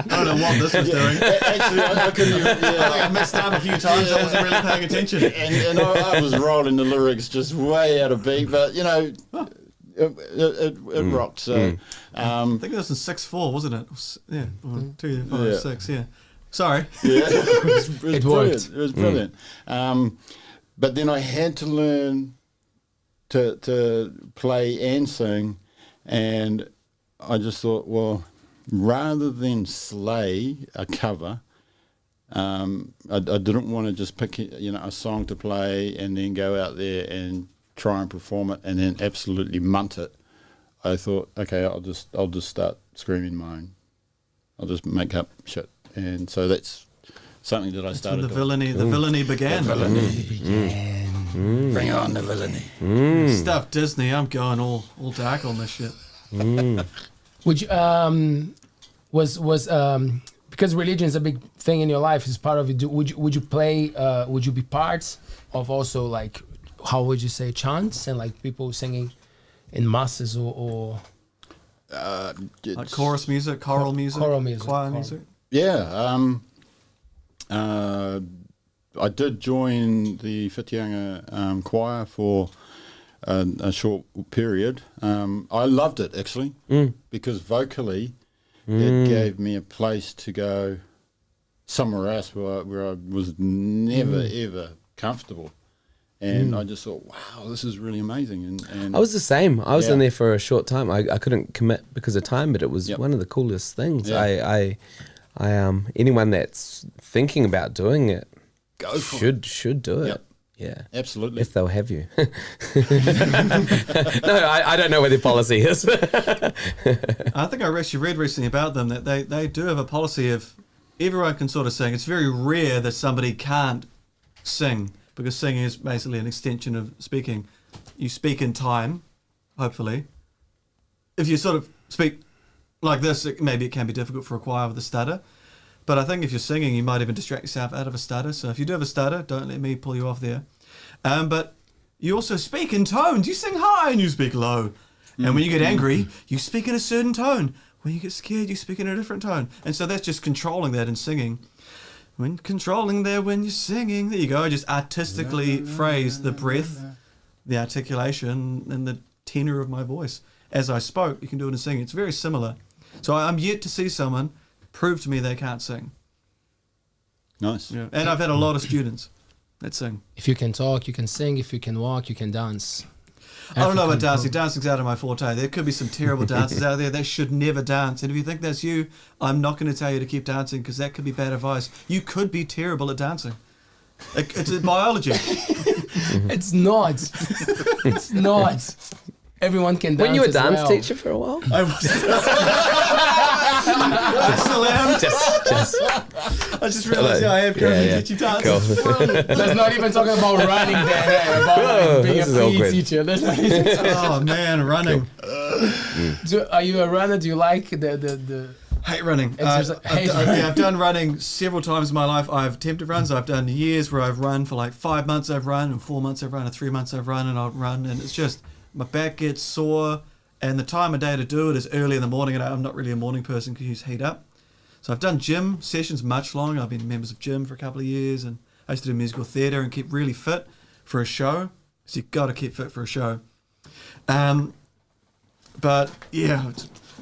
Speaker 3: don't know what this was doing.
Speaker 5: Actually, I couldn't even.
Speaker 3: I think I messed up a few times. I wasn't really paying attention.
Speaker 5: And I was rolling the lyrics just way out of beat, but it rocked. So,
Speaker 3: I think it was in 6/4, wasn't it? Yeah, 1, 2, 5,
Speaker 5: Yeah.
Speaker 3: 6. Yeah. Sorry.
Speaker 5: yeah, it was
Speaker 2: It
Speaker 5: brilliant.
Speaker 2: worked.
Speaker 5: It was brilliant. But then I had to learn to play and sing, and I just thought, well, rather than slay a cover, I didn't want to just pick a song to play and then go out there and try and perform it and then absolutely munt it. I thought, okay, I'll just start screaming my own. I'll just make up shit, and so that's something that I started.
Speaker 3: The villainy began.
Speaker 5: Bring on the villainy.
Speaker 3: Stuff Disney. I'm going all dark on this shit.
Speaker 2: Would you because religion is a big thing in your life, is part of it. Would you play? Would you be part of also, like, how would you say, chants and like people singing in masses or
Speaker 3: Like chorus music, choral music, choir music.
Speaker 5: Yeah, I did join the Whitianga choir for a short period. I loved it, actually, because vocally it gave me a place to go somewhere else where I was never, ever comfortable. And I just thought, wow, this is really amazing. And
Speaker 4: I was the same. I was in there for a short time. I couldn't commit because of time, but it was one of the coolest things.
Speaker 5: Yeah.
Speaker 4: I anyone that's thinking about doing it should do it.
Speaker 5: Yep.
Speaker 4: Yeah,
Speaker 5: absolutely.
Speaker 4: If they'll have you. No, I don't know what their policy is.
Speaker 3: I think I actually read recently about them that they do have a policy of everyone can sort of sing. It's very rare that somebody can't sing, because singing is basically an extension of speaking. You speak in time, hopefully. If you sort of speak like this, maybe it can be difficult for a choir with a stutter. But I think if you're singing, you might even distract yourself out of a stutter. So if you do have a stutter, don't let me pull you off there. But you also speak in tones. You sing high and you speak low. And when you get angry, you speak in a certain tone. When you get scared, you speak in a different tone. And so that's just controlling that in singing. When controlling there, when you're singing, there you go. Just artistically phrase the breath, the articulation, and the tenor of my voice. As I spoke, you can do it in singing. It's very similar. So I'm yet to see someone prove to me they can't sing.
Speaker 5: Nice.
Speaker 3: Yeah. And I've had a lot of students that sing.
Speaker 2: if you can talk, you can sing. If you can walk, you can dance.
Speaker 3: I don't know about dancing. Dancing's out of my forte. There could be some terrible dancers out there that should never dance. And if you think that's you, I'm not going to tell you to keep dancing, because that could be bad advice. You could be terrible at dancing. It's a biology.
Speaker 2: It's not. It's not. Everyone can dance.
Speaker 4: When you were a
Speaker 2: as
Speaker 4: dance
Speaker 2: well.
Speaker 4: teacher for a while?
Speaker 3: I was. I still am.
Speaker 4: Just.
Speaker 3: I just realised I am currently teaching dance. It's brilliant.
Speaker 2: Let's not even talk about running there, about like, being a PE teacher. Let's not even
Speaker 3: Oh man, running.
Speaker 2: Are you a runner? Do you like the
Speaker 3: Hate running.
Speaker 2: Hate
Speaker 3: I've done running several times in my life. I've attempted runs. I've done years where I've run for like 5 months I've run, and 4 months I've run, and 3 months I've run, and I'll run, and it's just my back gets sore, and the time of day to do it is early in the morning, and I'm not really a morning person because you just heat up. So I've done gym sessions much longer. I've been members of gym for a couple of years, and I used to do musical theatre and keep really fit for a show. So you've got to keep fit for a show. But yeah,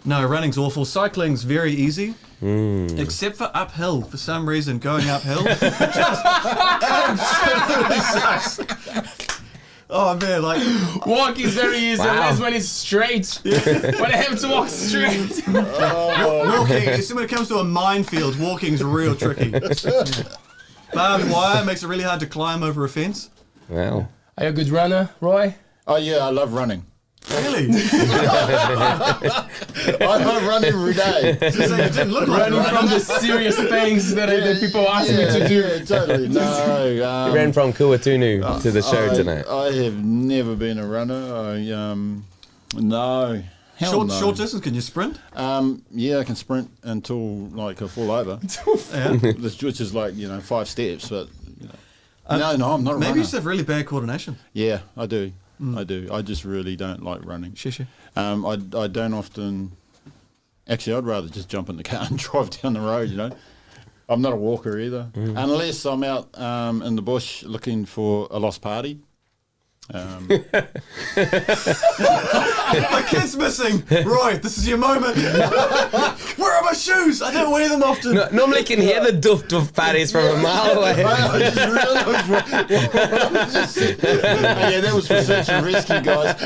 Speaker 3: no, running's awful. Cycling's very easy, except for uphill. For some reason, going uphill just absolutely sucks. Oh man, like
Speaker 2: walking's very easy unless when it's straight. When I have to walk straight.
Speaker 3: Walking, when it comes to a minefield, walking's real tricky. Barbed wire makes it really hard to climb over a fence.
Speaker 4: Wow.
Speaker 2: Are you a good runner, Roy?
Speaker 5: Oh yeah, I love running.
Speaker 3: Really?
Speaker 5: I run every day.
Speaker 3: Just like it didn't look like
Speaker 2: Running from the serious things that people ask me to do.
Speaker 5: Yeah, totally. No,
Speaker 4: You ran from Kuatunu to the show tonight.
Speaker 5: I have never been a runner. No. Hell no.
Speaker 3: Short distance, can you sprint?
Speaker 5: Yeah, I can sprint until like I fall over.
Speaker 3: Yeah.
Speaker 5: Which is like 5 steps, but no, I'm not a runner.
Speaker 3: Maybe you just have really bad coordination.
Speaker 5: Yeah, I do. I do. I just really don't like running.
Speaker 3: Sure.
Speaker 5: I don't often. Actually, I'd rather just jump in the car and drive down the road. I'm not a walker either, unless I'm out in the bush looking for a lost party.
Speaker 3: My kid's missing. Roy, this is your moment. Where are my shoes? I don't wear them often.
Speaker 4: No, normally you can hear the doof parties from a mile away.
Speaker 5: I just yeah, that was for search and rescue, guys.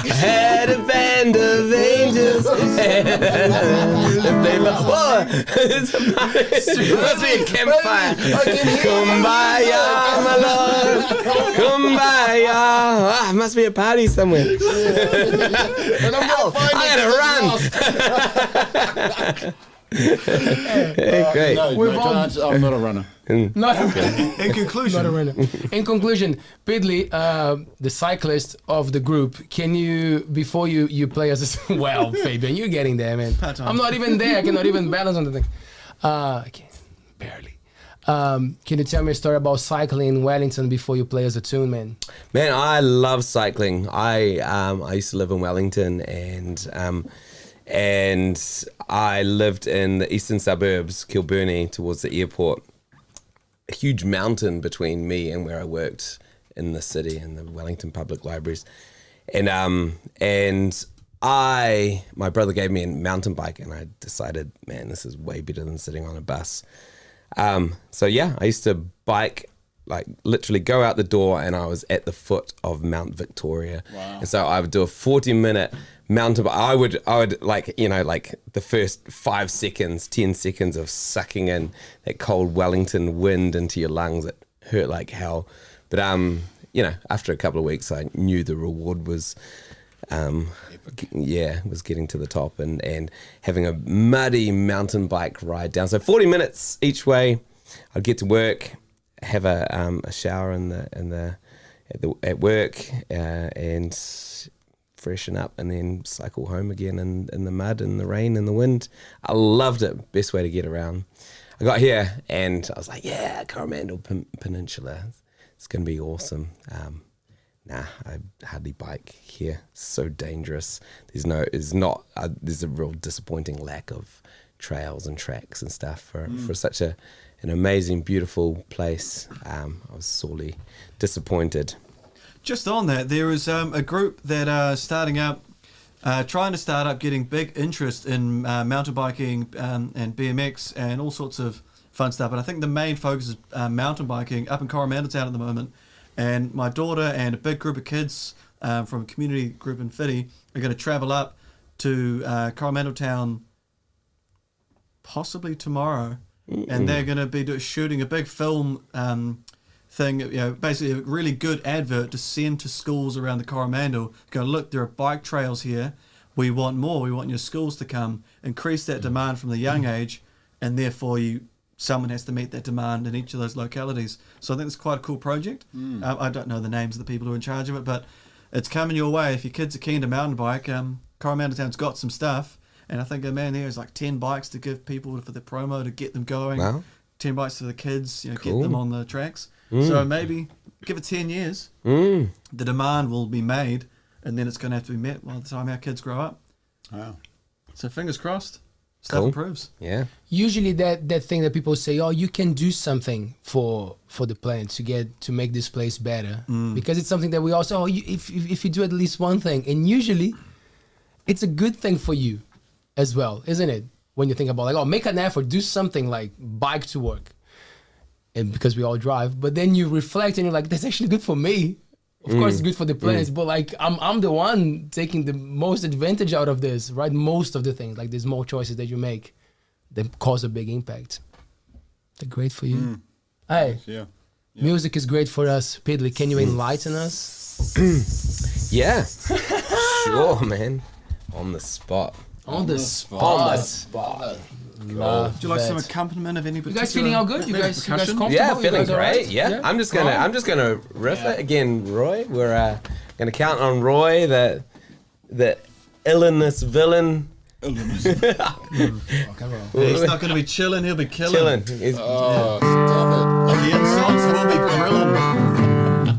Speaker 4: Had a band of angels. It must be a campfire. Kumbaya, my lord. Kumbaya. Ah, must be a party somewhere.
Speaker 5: And I'm
Speaker 4: Hell, I gotta run. Great.
Speaker 5: No, I'm not a runner.
Speaker 2: Not a
Speaker 3: In conclusion,
Speaker 2: Not a runner. In conclusion, Pedley, the cyclist of the group, can you, before you play us, well, Fabian, you're getting there, man. I'm not even there. I cannot even balance on the thing. I can't, barely. Can you tell me a story about cycling in Wellington before you play us a tune, man?
Speaker 4: Man, I love cycling. I used to live in Wellington, and I lived in the eastern suburbs, Kilburnie, towards the airport. A huge mountain between me and where I worked in the city, in the Wellington Public Libraries. And my brother gave me a mountain bike, and I decided, man, this is way better than sitting on a bus. So yeah, I used to bike, like literally go out the door, and I was at the foot of Mount Victoria. Wow. And so I would do a 40-minute mountain bike. I would like the first 5 seconds, 10 seconds of sucking in that cold Wellington wind into your lungs. It hurt like hell. But after a couple of weeks, I knew the reward was, was getting to the top and having a muddy mountain bike ride down. So 40 minutes each way. I'd get to work, have a shower at work, and freshen up, and then cycle home again in the mud and the rain and the wind. I loved it. Best way to get around. I got here and I was like, yeah, Coromandel Peninsula. It's going to be awesome. I hardly bike here. It's so dangerous. There's a real disappointing lack of trails and tracks and stuff for such an amazing, beautiful place. I was sorely disappointed.
Speaker 3: just on that, there is a group that are trying to start up getting big interest in mountain biking and BMX and all sorts of fun stuff. And I think the main focus is mountain biking up in Coromandel Town at the moment. And my daughter and a big group of kids from a community group in Whitty are going to travel up to Coromandel Town possibly tomorrow. And they're going to be shooting a big film thing, basically a really good advert to send to schools around the Coromandel. Go, look, there are bike trails here. We want more. We want your schools to come. Increase that demand from the young age. and therefore someone has to meet that demand in each of those localities. So I think it's quite a cool project. I don't know the names of the people who are in charge of it, but it's coming your way. If your kids are keen to mountain bike, Coromandel Town's got some stuff, and I think a man there is like 10 bikes to give people for the promo to get them going.
Speaker 4: Wow.
Speaker 3: 10 bikes for the kids,
Speaker 4: Cool.
Speaker 3: get them on the tracks. So maybe give it 10 years, the demand will be made, and then it's going to have to be met by the time our kids grow up.
Speaker 5: Wow.
Speaker 3: So fingers crossed, stuff
Speaker 4: Cool.
Speaker 3: improves.
Speaker 4: Yeah.
Speaker 2: Usually that thing that people say, oh, you can do something for the planet to make this place better, because it's something that we also, if you do at least one thing, and usually it's a good thing for you as well, isn't it? When you think about like, oh, make an effort, do something like bike to work, and because we all drive, but then you reflect and you're like, that's actually good for me. Of course, it's good for the planet, but like I'm the one taking the most advantage out of this, right? Most of the things, like the small choices that you make, that cause a big impact. They're great for you. Hey,
Speaker 5: Yeah.
Speaker 2: music is great for us. Pedley, can you enlighten us?
Speaker 4: Yeah. Sure, man. On the spot.
Speaker 2: On the
Speaker 4: On the
Speaker 2: spot.
Speaker 4: spot.
Speaker 2: Love
Speaker 3: Would you like some
Speaker 2: that.
Speaker 3: accompaniment of any
Speaker 2: You
Speaker 3: particular?
Speaker 2: guys feeling all good? You
Speaker 3: maybe
Speaker 2: guys
Speaker 3: percussion?
Speaker 2: comfortable?
Speaker 4: Yeah,
Speaker 2: You
Speaker 4: feeling
Speaker 2: guys all right?
Speaker 4: great. Yeah. I'm just gonna riff it again, Roy. We're gonna count on Roy, the illness villain.
Speaker 2: Come on.
Speaker 3: He's not going to be chilling, he'll be killing.
Speaker 4: Chilling. He's-
Speaker 5: Oh, stop
Speaker 3: The insults will be grilling.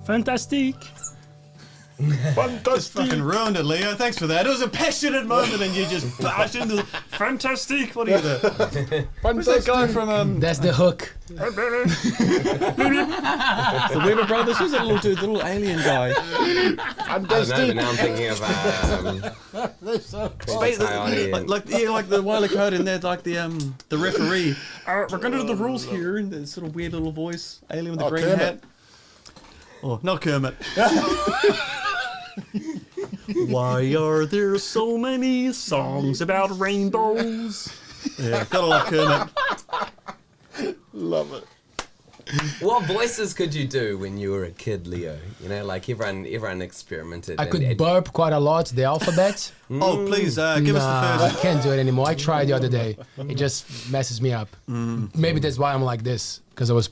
Speaker 2: Fantastic.
Speaker 3: Just fucking ruined it, Leo. Thanks for that. It was a passionate moment, and you just barged into fantastic. What are you the? Who's that guy from?
Speaker 2: That's the hook.
Speaker 3: The Weber Brothers. Who's that little dude? The little alien guy.
Speaker 4: I don't know, but now I'm thinking of
Speaker 3: like the Wile E. Coyote in there, like the referee. We're gonna do the rules here, in this sort of weird little voice, alien with the green
Speaker 5: Kermit.
Speaker 3: hat. Oh, not Kermit. Why are there so many songs about rainbows? Yeah, gotta love Kermit.
Speaker 5: Love it.
Speaker 4: What voices could you do when you were a kid, Leo? You know, like everyone experimented.
Speaker 2: I could burp quite a lot, the alphabet.
Speaker 3: Oh, please, give us the
Speaker 2: I
Speaker 3: first.
Speaker 2: can't do it anymore. I tried the other day. It just messes me up. Maybe that's why I'm like this, because I was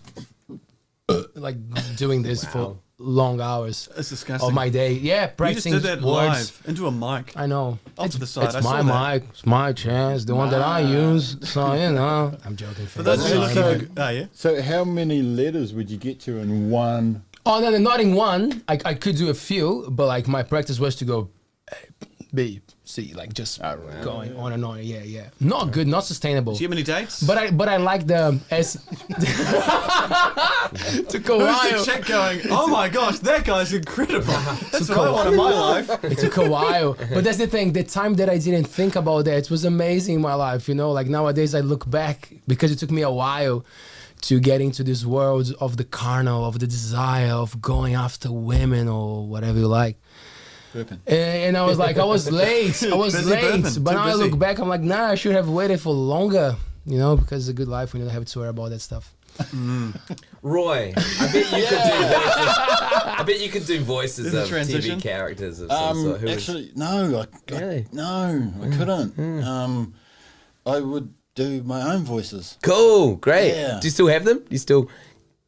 Speaker 2: like doing this for long hours
Speaker 3: It's disgusting.
Speaker 2: of my day. Yeah,
Speaker 3: You just
Speaker 2: practicing
Speaker 3: did that
Speaker 2: words.
Speaker 3: live into a mic.
Speaker 2: I know.
Speaker 3: Off to the side.
Speaker 2: It's
Speaker 3: I saw
Speaker 2: my
Speaker 3: that.
Speaker 2: mic. It's my chance. The one that I use. So, you know. I'm joking.
Speaker 3: For those of you
Speaker 5: So-
Speaker 3: looking for, yeah.
Speaker 5: So how many letters would you get to in one?
Speaker 2: Oh, no, not in one. I could do a few, but like my practice was to go A, B, C, like just going on and on. Yeah, yeah. Not good, not sustainable.
Speaker 3: Do you have any dates?
Speaker 2: But I like the S. Took a
Speaker 3: Who's
Speaker 2: while.
Speaker 3: the chick going, oh my gosh, that guy's incredible. That's what I want in my life.
Speaker 2: It took a while, but that's the thing. The time that I didn't think about that was amazing in my life. You know, like nowadays I look back because it took me a while to get into this world of the carnal, of the desire of going after women or whatever you like. And I was like, I was late. I was
Speaker 3: Busy
Speaker 2: late.
Speaker 3: burping,
Speaker 2: But
Speaker 3: too
Speaker 2: now I
Speaker 3: busy.
Speaker 2: look back, I'm like, nah, I should have waited for longer. You know, because it's a good life when you don't have to worry about that stuff.
Speaker 4: Roy, I bet you could do voices. I bet you could do voices
Speaker 3: Is it
Speaker 4: of
Speaker 3: transition?
Speaker 4: TV characters of some sort. Who was-
Speaker 5: Actually, no,
Speaker 4: Really?
Speaker 5: I couldn't. I would do my own voices.
Speaker 4: Cool, great.
Speaker 5: Yeah.
Speaker 4: Do you still have them?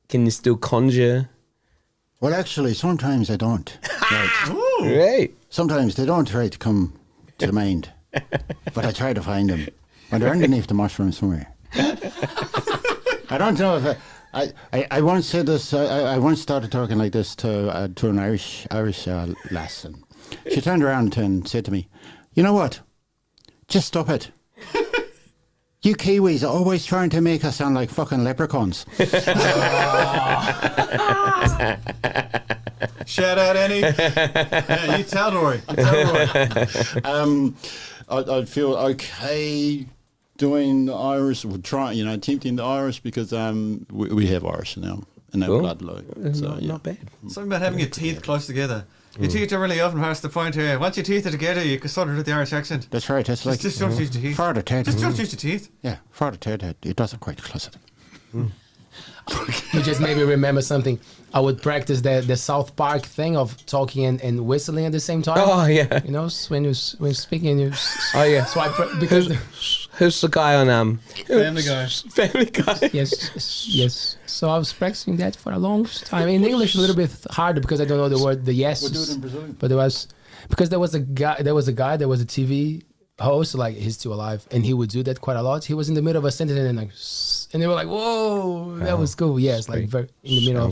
Speaker 4: Can you still conjure?
Speaker 5: Well, actually, sometimes I don't.
Speaker 4: Great.
Speaker 5: Sometimes they don't try to come to the mind, but I try to find them. When they're underneath the mushroom somewhere. I don't know if I once said this. I once started talking like this to an Irish lass, and she turned around and said to me, "You know what? Just stop it. You Kiwis are always trying to make us sound like fucking leprechauns."
Speaker 3: Shout out, Annie. Yeah, you tell Rory.
Speaker 5: I'd feel okay doing the Irish, attempting the Irish because we have Irish in our
Speaker 4: Cool.
Speaker 5: bloodline. So, yeah.
Speaker 4: Not bad.
Speaker 3: Something about having your teeth close together. Your teeth are really often past the point here. Once your teeth are together, you can sort of do the Irish accent.
Speaker 5: That's right. That's like
Speaker 3: Just don't use your teeth.
Speaker 5: Father Ted.
Speaker 3: Just don't use your teeth.
Speaker 5: Yeah, Father Ted. It doesn't quite close it.
Speaker 2: You just made me remember something. I would practice the South Park thing of talking and whistling at the same time.
Speaker 4: Oh yeah.
Speaker 2: You know, when you're speaking, you.
Speaker 4: Oh yeah.
Speaker 2: So because
Speaker 4: Who's the guy on
Speaker 3: Family Guy.
Speaker 4: Family Guy?
Speaker 2: yes. So I was practicing that for a long time. In English, a little bit harder because I don't know the word, the yes.
Speaker 5: We'll do it in Brazilian.
Speaker 2: But there was a TV host, like he's still alive, and he would do that quite a lot. He was in the middle of a sentence and they were like, "Whoa, that was cool." Yeah, it's like very in the middle.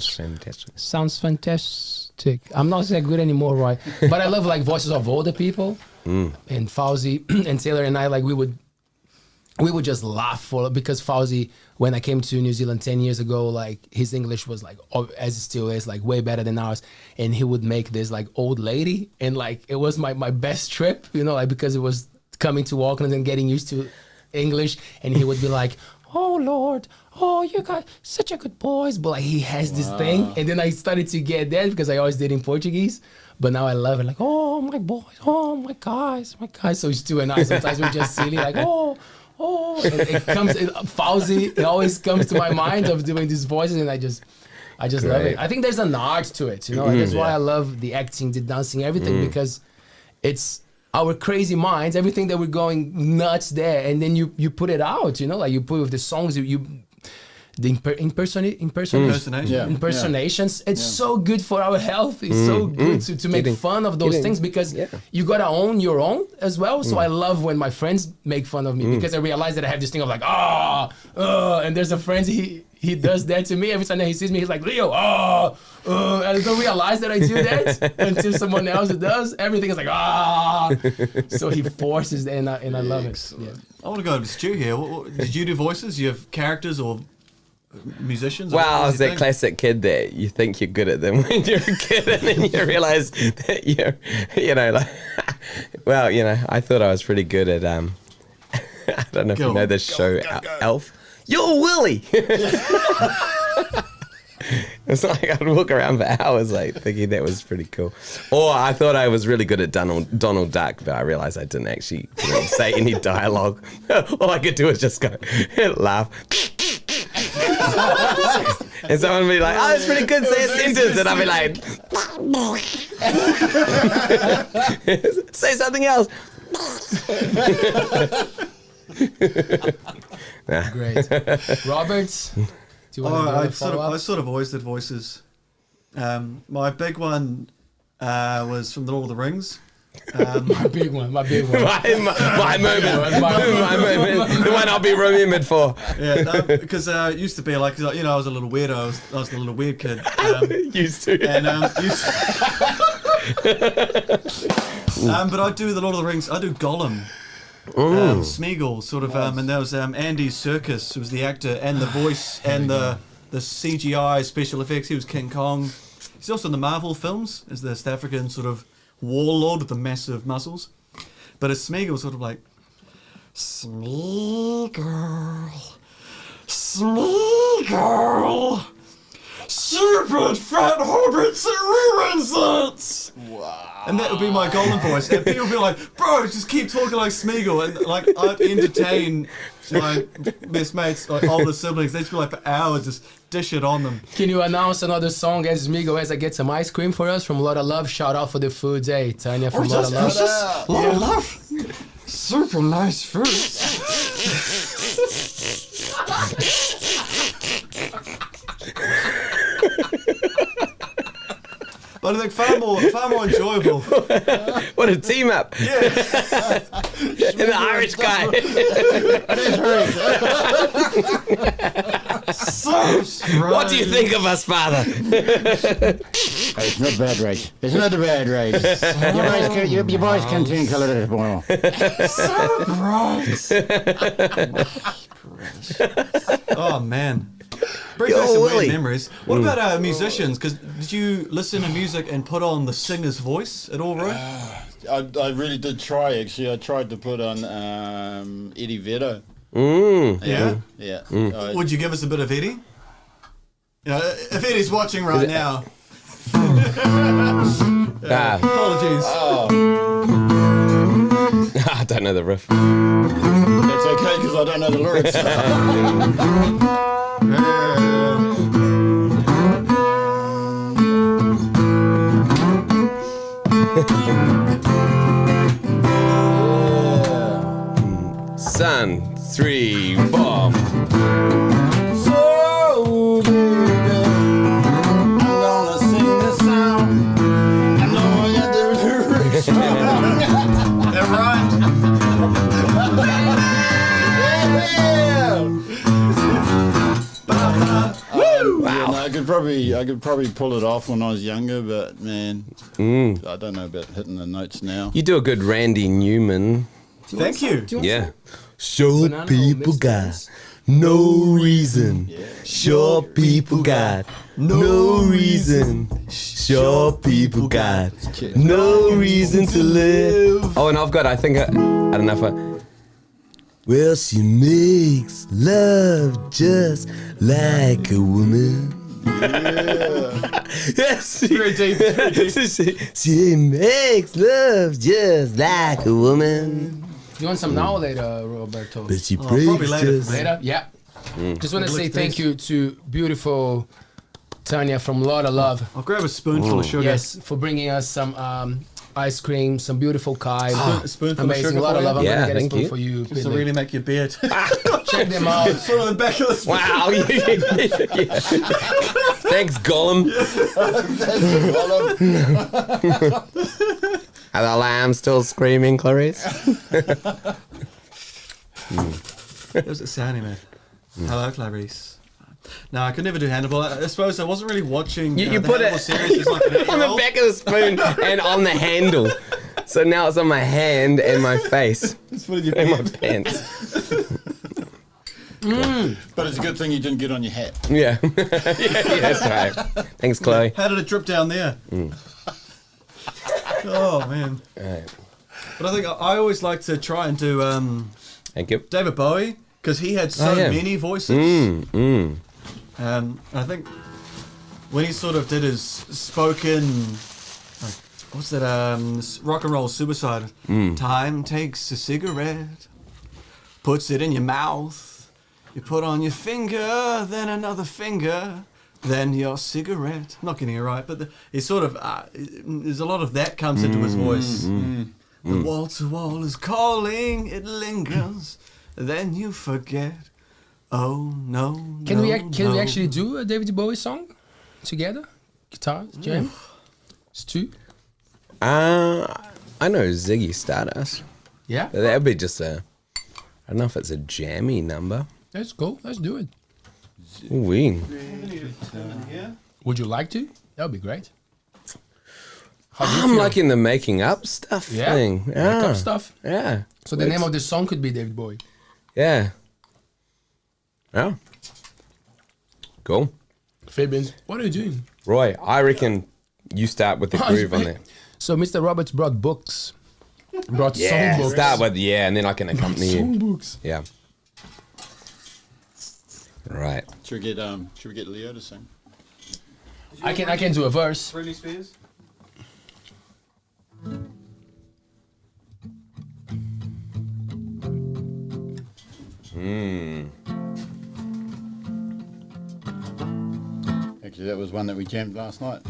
Speaker 2: Sounds fantastic. I'm not that good anymore, right? But I love like voices of older people, and Fauzi and Taylor and I, like we would just laugh because Fauzi, when I came to New Zealand 10 years ago, like his English was like, as it still is, like way better than ours. And he would make this like old lady. And like, it was my best trip, you know, like because it was coming to Auckland and getting used to English. And he would be like, "Oh Lord, oh you guys, such a good boys." But like he has this thing. And then I started to get that because I always did in Portuguese. But now I love it, like, "Oh my boys, oh my guys." So it's too nice. Sometimes we're just silly, like, oh, and it comes, Fauzi, it always comes to my mind of doing these voices, and I just love it. I think there's an art to it, you know, and that's why I love the acting, the dancing, everything, because it's our crazy minds, everything that we're going nuts there, and then you put it out, you know, like you put with the songs, the impersonations. It's so good for our health. It's so good to make fun of those things because you gotta own your own as well. So I love when my friends make fun of me because I realize that I have this thing of like and there's a friend he does that to me every time that he sees me. He's like, Leo, and I don't realize that I do that until someone else does. Everything is like so he forces it, and I love it. Yeah.
Speaker 3: I want to go to Stu here. Did you do voices? You have characters or musicians?
Speaker 4: Well, I was that classic kid that you think you're good at them when you're a kid, and then you realize that you're, I thought I was pretty good at, I don't know if you know this show, Elf. You're Willie! It's like I'd walk around for hours like thinking that was pretty cool. Or I thought I was really good at Donald Duck, but I realized I didn't actually say any dialogue. All I could do was just go laugh. And someone would be like, that's pretty good, say a sentence. And I'd be like, say something else.
Speaker 2: Great. Robert, do you want to
Speaker 3: I sort of always did voices. My big one was from The Lord of the Rings.
Speaker 2: My big one.
Speaker 4: My moment. The one I'll be remembered for.
Speaker 3: Yeah, because it used to be like, I was a little weirdo. I was the little weird kid.
Speaker 4: Used to.
Speaker 3: And but I do The Lord of the Rings. I do Gollum. Smeagol, sort of, and there was Andy Serkis, who was the actor and the voice and the CGI special effects. He was King Kong. He's also in the Marvel films as the South African sort of warlord with the massive muscles. But as Smeagol, sort of like, Smeagol, stupid fat hobbits and ruins it. Wow. And that would be my golden voice. And people would be like, bro, just keep talking like Smeagol. And like, I'd entertain my best mates, like older siblings. They'd just be like, for hours, just dish it on them.
Speaker 2: Can you announce another song as Smeagol as I get some ice cream for us from Lot of Love? Shout out for the foods, hey, Tanya from Lot of Love.
Speaker 3: Lot of Love. Super nice fruits. But I think far more enjoyable.
Speaker 4: What a team up!
Speaker 3: Yeah,
Speaker 4: And the Irish guy.
Speaker 3: so strange.
Speaker 4: What do you think of us, Father?
Speaker 5: It's not bad, right? It's not a bad, right? Your boys can turn colour tomorrow.
Speaker 3: Oh man. Brings back some weird memories. What about musicians? Because did you listen to music and put on the singer's voice at all, Roy?
Speaker 5: I really did try, actually. I tried to put on Eddie Vedder.
Speaker 3: Yeah?
Speaker 5: Yeah.
Speaker 3: Would you give us a bit of Eddie? If Eddie's watching right now. Apologies.
Speaker 4: I don't know the riff.
Speaker 5: That's okay, because I don't know the lyrics.
Speaker 4: Son, 3, 4.
Speaker 5: So, baby, I'm gonna sing this song. I know I got the lyrics wrong.
Speaker 3: That rhymed.
Speaker 5: Wow. I could probably pull it off when I was younger, but man, I don't know about hitting the notes now.
Speaker 4: You do a good Randy Newman.
Speaker 3: Thank you.
Speaker 4: Yeah. Sure people got no reason. Sure people got no reason. Sure people got no reason to live. Oh, and I've got, I don't know if well, she makes love just like a woman. Yeah. Yes.
Speaker 3: Very deep.
Speaker 4: She makes love just like a woman.
Speaker 2: You want some now or later, Roberto?
Speaker 4: But she
Speaker 3: probably
Speaker 4: breaks
Speaker 3: later.
Speaker 4: just...
Speaker 2: Later? Yeah. Just want to say thank you to beautiful Tanya from Lot of Love.
Speaker 3: I'll grab a spoonful of sugar.
Speaker 2: Yes, for bringing us some ice cream, some beautiful Kai.
Speaker 3: A spoonful
Speaker 2: Amazing.
Speaker 3: of sugar
Speaker 2: A lot
Speaker 3: for
Speaker 2: of love. I'm
Speaker 3: you?
Speaker 4: Yeah,
Speaker 2: gonna get a
Speaker 4: thank
Speaker 2: spoon
Speaker 4: you.
Speaker 2: for you.
Speaker 3: Just to
Speaker 2: Pedley.
Speaker 3: really make your beard.
Speaker 2: Check them out.
Speaker 3: Put on the back of the spoon.
Speaker 4: Wow. Yeah. Thanks, Gollum. Are the lambs still screaming, Clarice?
Speaker 3: How's it sounding, man? Hello, Clarice. No, I could never do Hannibal. I suppose I wasn't really watching
Speaker 4: You
Speaker 3: the
Speaker 4: put
Speaker 3: Hannibal
Speaker 4: it
Speaker 3: series as like an
Speaker 4: on the
Speaker 3: 8-year-old.
Speaker 4: back of the spoon and on the handle. So now it's on my hand and my face
Speaker 3: Just put it in your
Speaker 4: and my
Speaker 3: beard.
Speaker 4: pants.
Speaker 5: But it's a good thing you didn't get on your hat.
Speaker 4: Yeah. yeah, that's right. Thanks, Chloe.
Speaker 3: How did it drip down there? Oh, man.
Speaker 4: Right.
Speaker 3: But I think I always like to try and do
Speaker 4: Thank you.
Speaker 3: David Bowie, because he had so
Speaker 4: yeah.
Speaker 3: many voices. I think when he sort of did his spoken, what's that, rock and roll suicide. Time takes a cigarette, puts it in your mouth, you put on your finger, then another finger, then your cigarette. I'm not getting it right, but he sort of, there's a lot of that comes into his voice. The wall to wall is calling, it lingers, then you forget. Oh no!
Speaker 2: Can
Speaker 3: no,
Speaker 2: we
Speaker 3: no.
Speaker 2: actually do a David Bowie song together? Guitar jam. It's two.
Speaker 4: I know Ziggy Stardust.
Speaker 2: Yeah,
Speaker 4: But that would be just a, I don't know if it's a jammy number.
Speaker 2: let's go. Let's do it.
Speaker 4: Ooh-wee.
Speaker 2: Would you like to? That would be great. How do you
Speaker 4: I'm
Speaker 2: feel?
Speaker 4: liking the making up stuff thing.
Speaker 2: Make
Speaker 4: Yeah.
Speaker 2: up stuff.
Speaker 4: Yeah.
Speaker 2: So the name of the song could be David Bowie.
Speaker 4: Yeah. Yeah. Cool.
Speaker 2: Fabian, what are you doing?
Speaker 4: Roy, I reckon you start with the groove on there.
Speaker 2: So Mr. Roberts brought books. Brought
Speaker 4: Yeah,
Speaker 2: songbooks.
Speaker 4: start with, and then I can accompany you.
Speaker 2: Songbooks.
Speaker 4: Yeah. Right.
Speaker 5: Should we get Leo to sing?
Speaker 2: I can do a verse.
Speaker 3: Britney Spears?
Speaker 5: Actually, that was one that we jammed last night.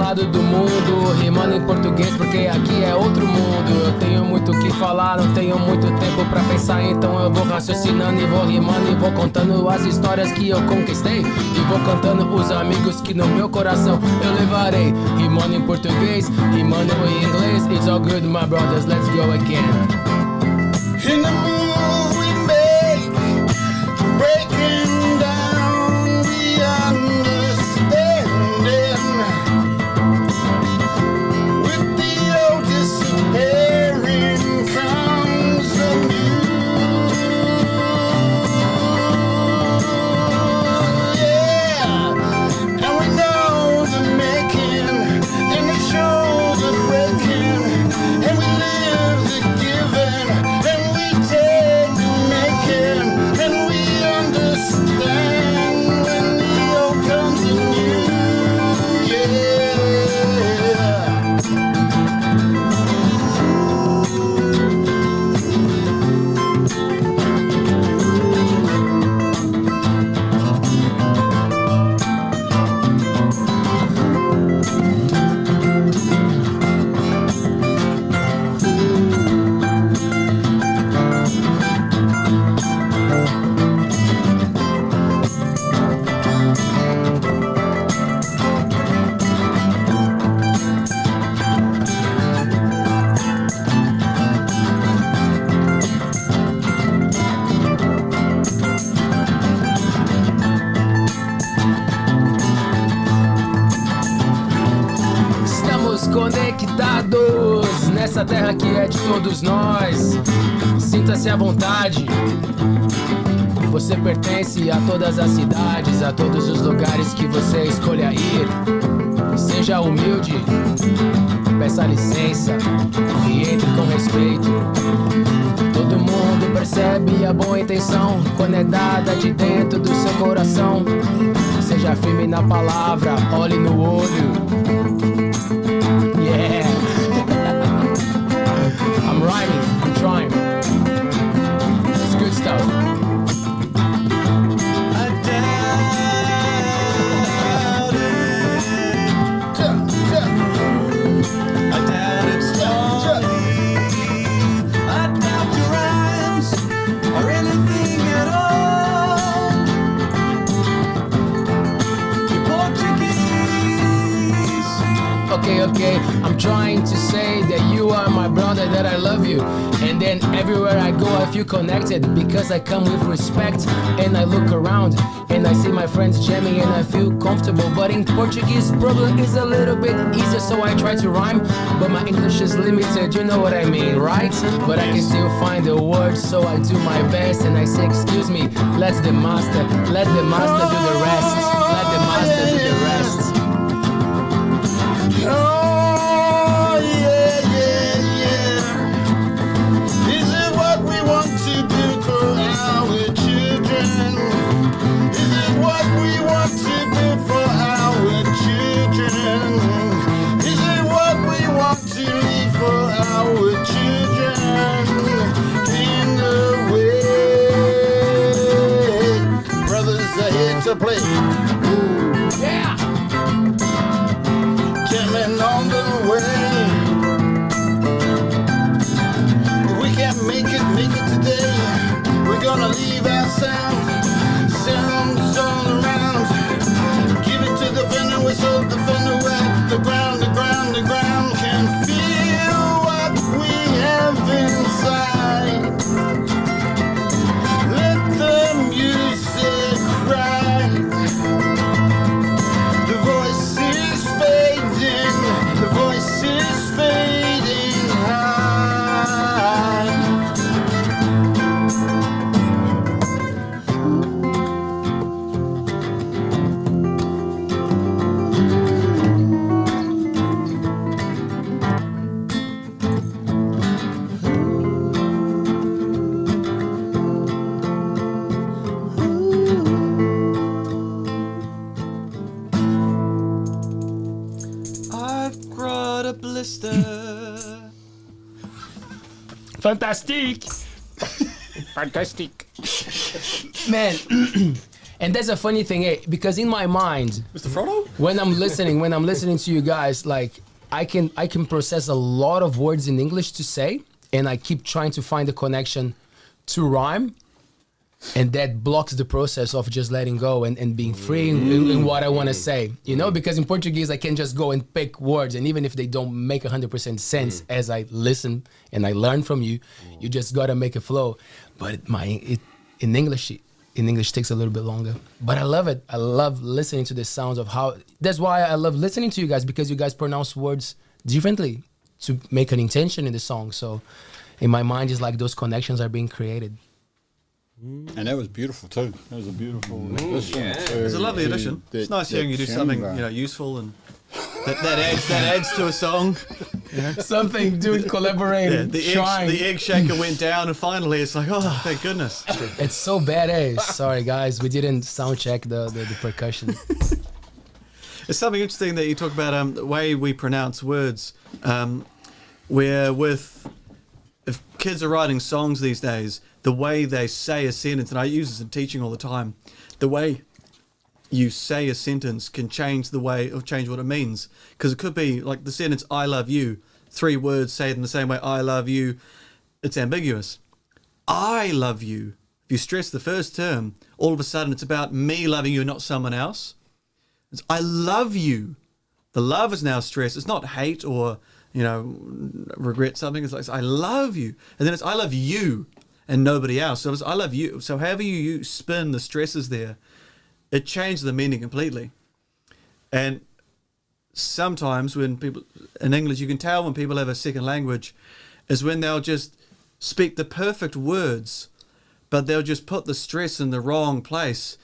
Speaker 2: lado do mundo, rimando em português porque aqui é outro mundo. Eu tenho muito o que falar, não tenho muito tempo pra pensar, então eu vou raciocinando e vou rimando e vou contando as histórias que eu conquistei e vou cantando os amigos que no meu coração eu levarei. Rimando em português, rimando em inglês. It's all good, my brothers, let's go again.
Speaker 5: In the move we make, breaking down the understanding. With the old disappearing comes the new. Yeah, and we know the making, and we show the breaking, and we live the giving, and we take the making, and we understand when the old comes the new. Yeah.
Speaker 2: Estamos conectados nessa terra que é de todos nós. Sinta-se à vontade. Você pertence a todas as cidades, a todos os lugares que você escolha ir. Seja humilde, peça licença e entre com respeito. Todo mundo percebe a boa intenção quando é dada de dentro do seu coração. Seja firme na palavra, olhe no olho. Yeah. I'm rhyming, I'm trying. It's good stuff.
Speaker 3: I doubt it's lonely. I doubt your rhymes or anything at all. You're Portuguese.
Speaker 2: Okay, I'm trying to say that you are my brother, that I love you. And then everywhere I go I feel connected because I come with respect and I look around and I see my friends jamming and I feel comfortable. But in Portuguese problem is a little bit easier, so I try to rhyme, but my English is limited, you know what I mean, right? But I can still find the words, so I do my best and I say excuse me, let the master do the rest. Let the master do the rest.
Speaker 5: Oh, yeah, yeah, yeah. Is it what we want to do for our children? Is it what we want to do for our children? Is it what we want to leave for our children? In the way, brothers are here to play.
Speaker 2: Yeah!
Speaker 5: Jamming on the way. If we can't make it today, we're gonna leave our sounds all around. Give it to the fender, whistle the fender at the ground can feel what we have inside. Let the music rise. The voice is fading, the voice is fading high.
Speaker 3: I've got a blister.
Speaker 2: Fantastic!
Speaker 5: Fantastic.
Speaker 2: Man, And that's a funny thing, because in my mind,
Speaker 3: Mr. Frodo?
Speaker 2: when I'm listening to you guys, like I can process a lot of words in English to say, and I keep trying to find a connection to rhyme, and that blocks the process of just letting go and being free in what I want to say, you know, because in Portuguese I can just go and pick words, and even if they don't make 100% sense as I listen and I learn from you, you just gotta make it flow. But in English it takes a little bit longer, but I love it. I love listening to the sounds of how. That's why I love listening to you guys, because you guys pronounce words differently to make an intention in the song. So in my mind, it's like those connections are being created.
Speaker 5: And that was beautiful too. That was a beautiful addition.
Speaker 3: It's a lovely addition. It's nice hearing you do something, useful and that adds to a song.
Speaker 2: Something doing collaborating.
Speaker 3: The egg shaker went down, and finally it's like, oh, thank goodness.
Speaker 2: It's so badass. Sorry guys, we didn't sound check the percussion.
Speaker 3: It's something interesting that you talk about the way we pronounce words. Where if kids are writing songs these days, the way they say a sentence, and I use this in teaching all the time, the way you say a sentence can change what it means. Because it could be like the sentence, I love you, 3 words say it in the same way, I love you, it's ambiguous. I love you, if you stress the first term, all of a sudden it's about me loving you, not someone else. It's I love you. The love is now stressed. It's not hate or, regret something. It's like, I love you. And then it's I love you and nobody else. So it's I love you. So however you spin the stresses there, it changes the meaning completely. And sometimes when people, in English, you can tell when people have a second language, is when they'll just speak the perfect words, but they'll just put the stress in the wrong place.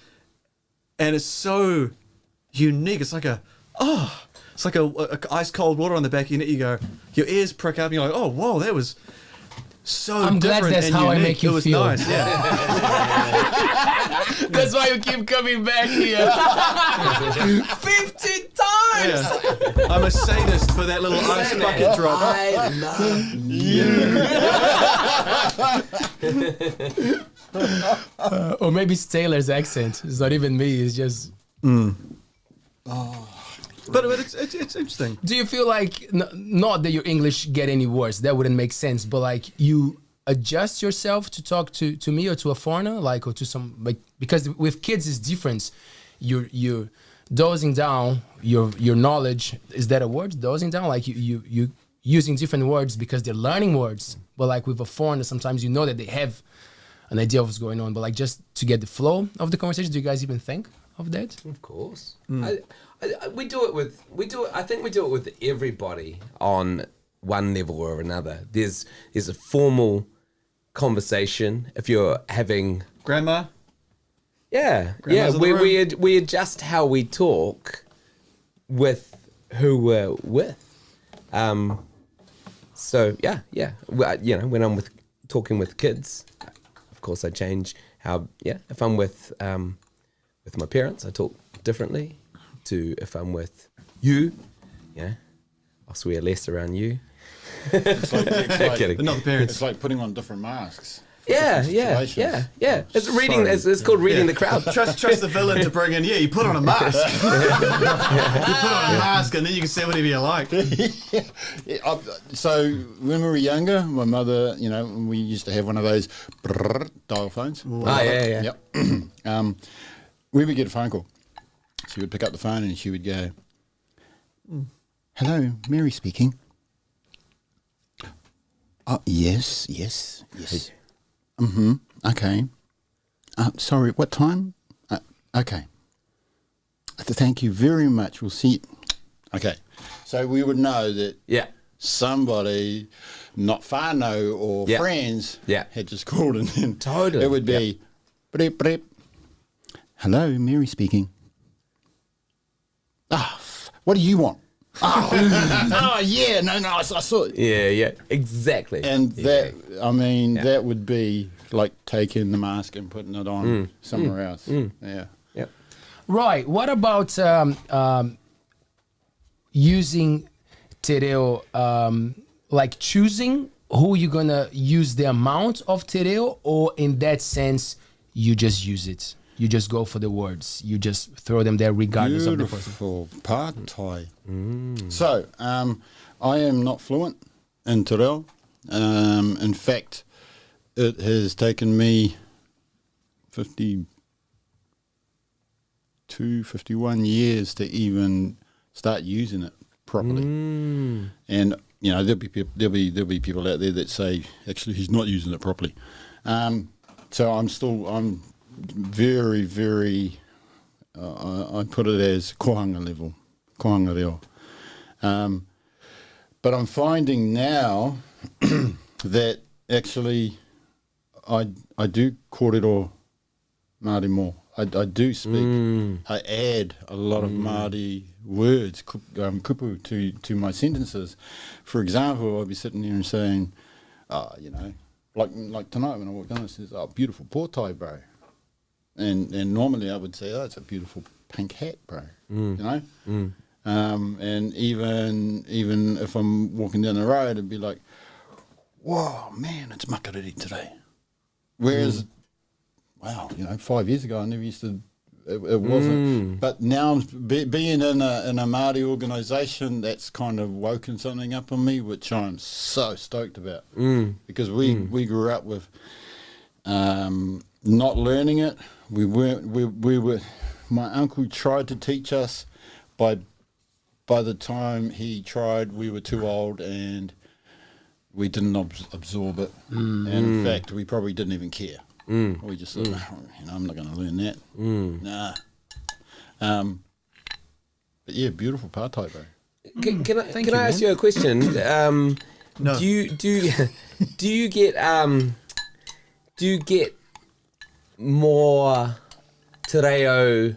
Speaker 3: And it's so unique. It's like a ice cold water on the back of your neck. You go, your ears prick up and you're like, oh, whoa, that was so
Speaker 2: I'm glad
Speaker 3: different
Speaker 2: that's
Speaker 3: and
Speaker 2: how
Speaker 3: unique.
Speaker 2: I make you
Speaker 3: it was
Speaker 2: feel.
Speaker 3: Nice, yeah.
Speaker 2: That's why you keep coming back here. 50 times!
Speaker 3: Yeah. I'm a sadist for that little ice bucket drop.
Speaker 4: I love you.
Speaker 2: Or maybe it's Taylor's accent. It's not even me, it's just...
Speaker 3: But it's interesting.
Speaker 2: Do you feel like, not that your English get any worse, that wouldn't make sense, but like you adjust yourself to talk to me or to a foreigner, like, or to some, like, because with kids it's different. You're dosing down your knowledge. Is that a word? Dosing down? Like you using different words because they're learning words. But like with a foreigner, sometimes you know that they have an idea of what's going on, but like just to get the flow of the conversation, do you guys even think of that?
Speaker 4: Of course. I think we do it with everybody on one level or another. There's a formal conversation if you're having
Speaker 3: Grandma?
Speaker 4: Grandma's in the room. we adjust how we talk with who we're with. So when I'm talking with kids, of course I change how. If I'm with my parents, I talk differently to if I'm with you. I'll swear less around you.
Speaker 5: It's like,
Speaker 3: But not the parents.
Speaker 5: it's like putting on different masks.
Speaker 4: Yeah. It's reading. It's called reading the crowd.
Speaker 3: Trust the villain to bring in. Yeah, you put on a mask. You put on a mask, and then you can say whatever you like.
Speaker 5: So when we were younger, my mother, we used to have one of those dial phones.
Speaker 4: Yeah.
Speaker 5: Yep. We would get a phone call. She would pick up the phone and she would go, "Hello, Mary speaking." "Oh, yes. Okay. Sorry, what time? Okay. Thank you very much. We'll see you. Okay. So we would know that somebody, not whānau or friends, had just called, and then
Speaker 4: Totally.
Speaker 5: it would be, "Brep, brep. Hello, Mary speaking." What do you want? No, I saw it.
Speaker 4: Yeah, exactly.
Speaker 5: And that would be like taking the mask and putting it on somewhere else. Yeah.
Speaker 4: Yep.
Speaker 2: Right. What about using te reo, like choosing who you're gonna use the amount of te reo, or in that sense, you just use it? You just go for the words. You just throw them there regardless of the person.
Speaker 5: Beautiful pātai. So, I am not fluent in te reo. In fact, it has taken me 51 years to even start using it properly. And you know, there'll be people out there that say, actually, he's not using it properly. So I'm very, very. I put it as kohanga level, kohanga reo. But I'm finding now that actually I do kōrero Māori more. I do speak. I add a lot of Māori words, kupu, to my sentences. For example, I'll be sitting there and saying, you know, like tonight when I walked in, I says, "Oh, beautiful pōtai, bro." And normally I would say, "Oh, it's a beautiful pink hat, bro." You know. And even if I'm walking down the road, it'd be like, "Whoa, man, it's makariri today." Whereas, wow, you know, 5 years ago I never used to. It wasn't. But now being in a Māori organisation, that's kind of woken something up in me, which I'm so stoked about. Because we grew up with not learning it. We were. My uncle tried to teach us. By the time he tried, we were too old and we didn't absorb it. And in fact, we probably didn't even care. We just thought, you know, I'm not going to learn that. Nah. But yeah, beautiful pātai, bro.
Speaker 4: Can I ask you a question?
Speaker 3: No.
Speaker 4: Do you get more te reo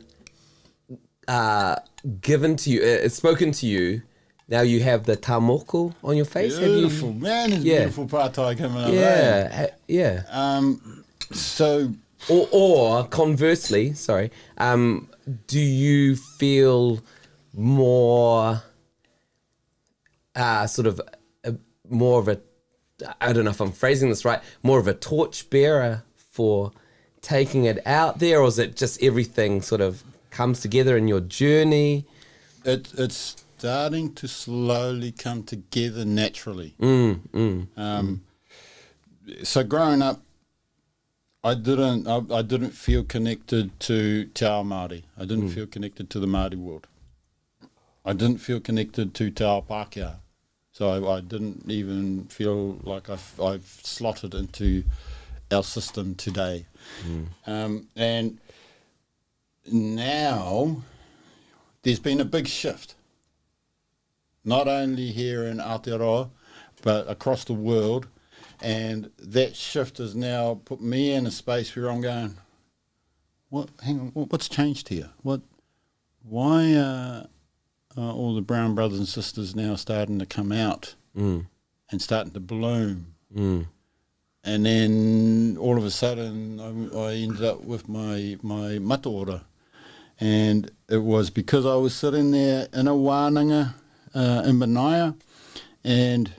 Speaker 4: given to you, spoken to you? Now you have the tamoko on your face.
Speaker 5: Beautiful, man. It's beautiful pātai coming up.
Speaker 4: Yeah.
Speaker 5: So,
Speaker 4: or conversely, sorry, do you feel more sort of more of a, I don't know if I'm phrasing this right, more of a torchbearer for taking it out there, or is it just everything sort of comes together in your journey?
Speaker 5: it's starting to slowly come together naturally. So growing up, I didn't feel connected to Te Ao Māori. I didn't feel connected to the Māori world. I didn't feel connected to Te Ao Pākehā. So I didn't even feel like I've slotted into our system today. And now there's been a big shift, not only here in Aotearoa, but across the world. And that shift has now put me in a space where I'm going, hang on, what's changed here? Why are all the brown brothers and sisters now starting to come out and starting to bloom? And then all of a sudden I ended up with my mataora. And it was because I was sitting there in a wānanga in Manaia, and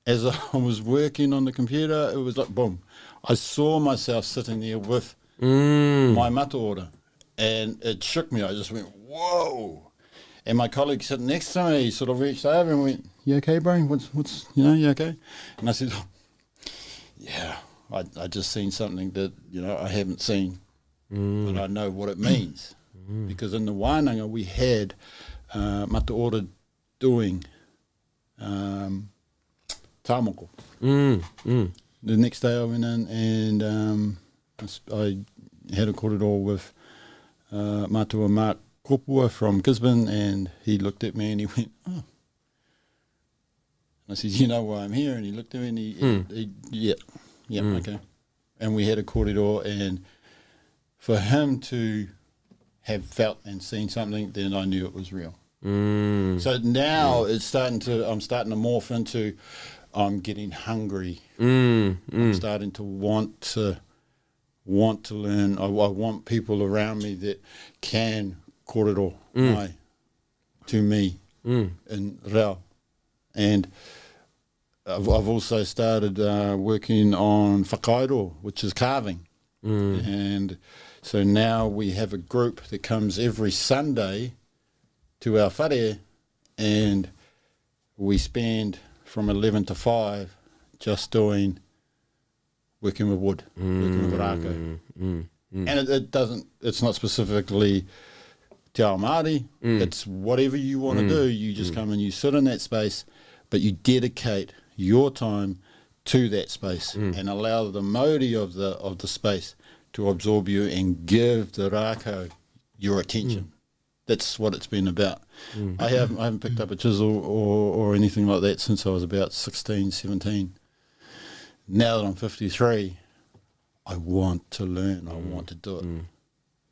Speaker 5: as I was working on the computer, it was like, boom, I saw myself sitting there with my mataora, and it shook me. I just went, whoa. And my colleague sitting next to me sort of reached over and went, "You okay, bro? What's you okay?" And I said, "Yeah, I just seen something that, I haven't seen, but I know what it means." Because in the wānanga we had mataora doing tāmoko. The next day I went in and I had a kōrero with Matua Mark Kopua from Gisborne, and he looked at me and he went, "Oh." I said, "You know why I'm here?" And he looked at me and he okay. And we had a kōrero, and for him to have felt and seen something, then I knew it was real. So now I'm starting to morph into, I'm getting hungry. I'm starting to want to learn. I want people around me that can kōrero mai to me in reo. And I've also started working on whakairo, which is carving. And so now we have a group that comes every Sunday to our whare, and we spend from 11 to 5 just doing working with wood, working with rākau. And it's not specifically te ao Māori, it's whatever you want to do. You just come and you sit in that space, but you dedicate your time to that space and allow the mauri of the space to absorb you and give the rākau your attention. That's what it's been about. I haven't picked up a chisel or anything like that since I was about 16, 17. Now that I'm 53, I want to learn. I want to do it.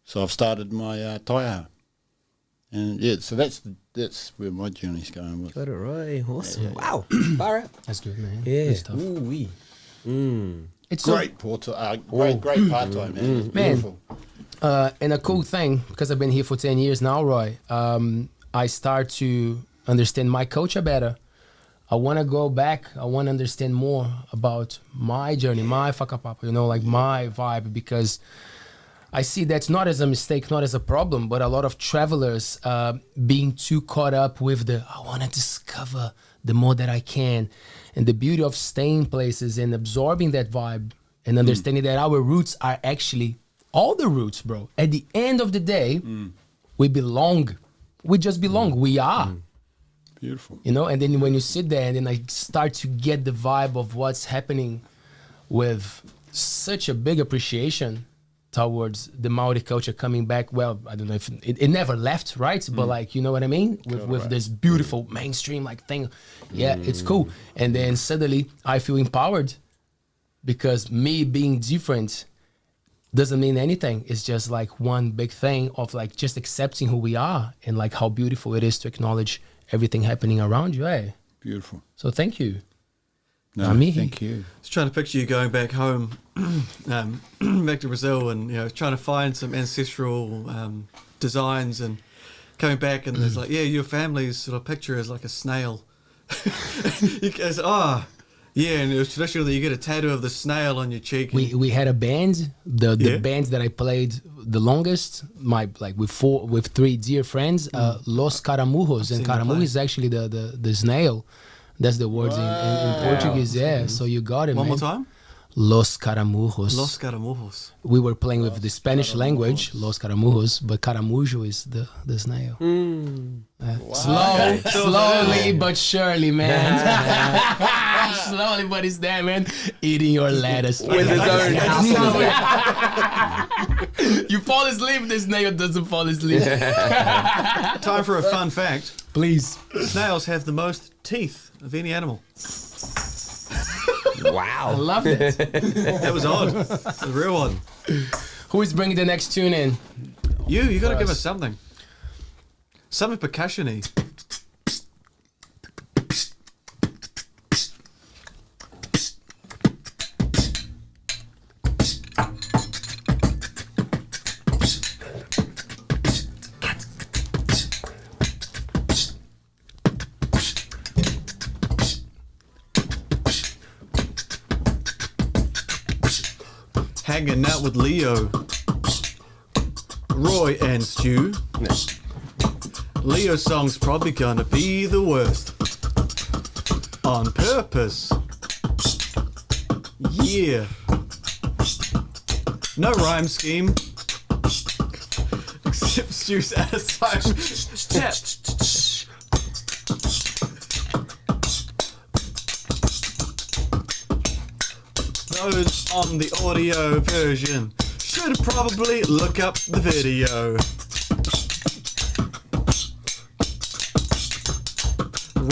Speaker 5: So I've started my taiaha. And yeah, so that's where my journey's going with.
Speaker 6: Got it right. Awesome.
Speaker 5: Yeah.
Speaker 6: Wow. Far out.
Speaker 2: That's good, man.
Speaker 6: Yeah.
Speaker 2: Good stuff.
Speaker 6: Ooh-wee.
Speaker 2: It's
Speaker 5: Great great part-time, man. It's beautiful.
Speaker 2: And a cool thing, because I've been here for 10 years now, Roy, I start to understand my culture better. I want to go back. I want to understand more about my journey, my whakapapa, like my vibe, because I see that's not as a mistake, not as a problem, but a lot of travelers being too caught up with I want to discover the more that I can. And the beauty of staying places and absorbing that vibe and understanding that our roots are actually all the roots, bro. At the end of the day, we belong. We just belong. We are.
Speaker 5: Beautiful.
Speaker 2: And then when you sit there and then I start to get the vibe of what's happening with such a big appreciation towards the Maori culture coming back. Well, I don't know if it never left, right? But you know what I mean? With this beautiful mainstream thing. Yeah, it's cool. And then suddenly I feel empowered because me being different doesn't mean anything. It's just one big thing of just accepting who we are and how beautiful it is to acknowledge everything happening around you.
Speaker 5: Beautiful.
Speaker 2: So thank you.
Speaker 5: No,
Speaker 2: Amihi.
Speaker 5: thank you.
Speaker 3: I was trying to picture you going back home, back to Brazil, and trying to find some ancestral designs, and coming back, and there's your family's sort of picture is like a snail. You guys, yeah, and it was traditional that you get a tattoo of the snail on your cheek.
Speaker 2: We had a band, the band that I played the longest, with 3 dear friends, Los Caramujos, and Caramujo is actually the snail. That's the words in Portuguese, yeah. So you got it,
Speaker 3: One
Speaker 2: man.
Speaker 3: more time?
Speaker 2: Los Caramujos.
Speaker 3: Los Caramujos.
Speaker 2: We were playing with the Spanish language, Los Caramujos, but Caramujo is the snail. Slowly but surely, man. Slowly but it's there, man. Eating your lettuce.
Speaker 6: With his own household.
Speaker 2: You fall asleep, the snail doesn't fall asleep.
Speaker 3: Time for a fun fact.
Speaker 2: Please.
Speaker 3: Snails have the most teeth of any animal.
Speaker 2: I
Speaker 6: Wow.
Speaker 2: love it.
Speaker 3: That was odd. The real one.
Speaker 2: Who is bringing the next tune in?
Speaker 3: You got to give us something. Something percussion-y. Hanging out with Leo, Roy and Stu. Leo's song's probably gonna be the worst. On purpose. Yeah. No rhyme scheme. Except Stu's outside. Tap. Those on the audio version should probably look up the video.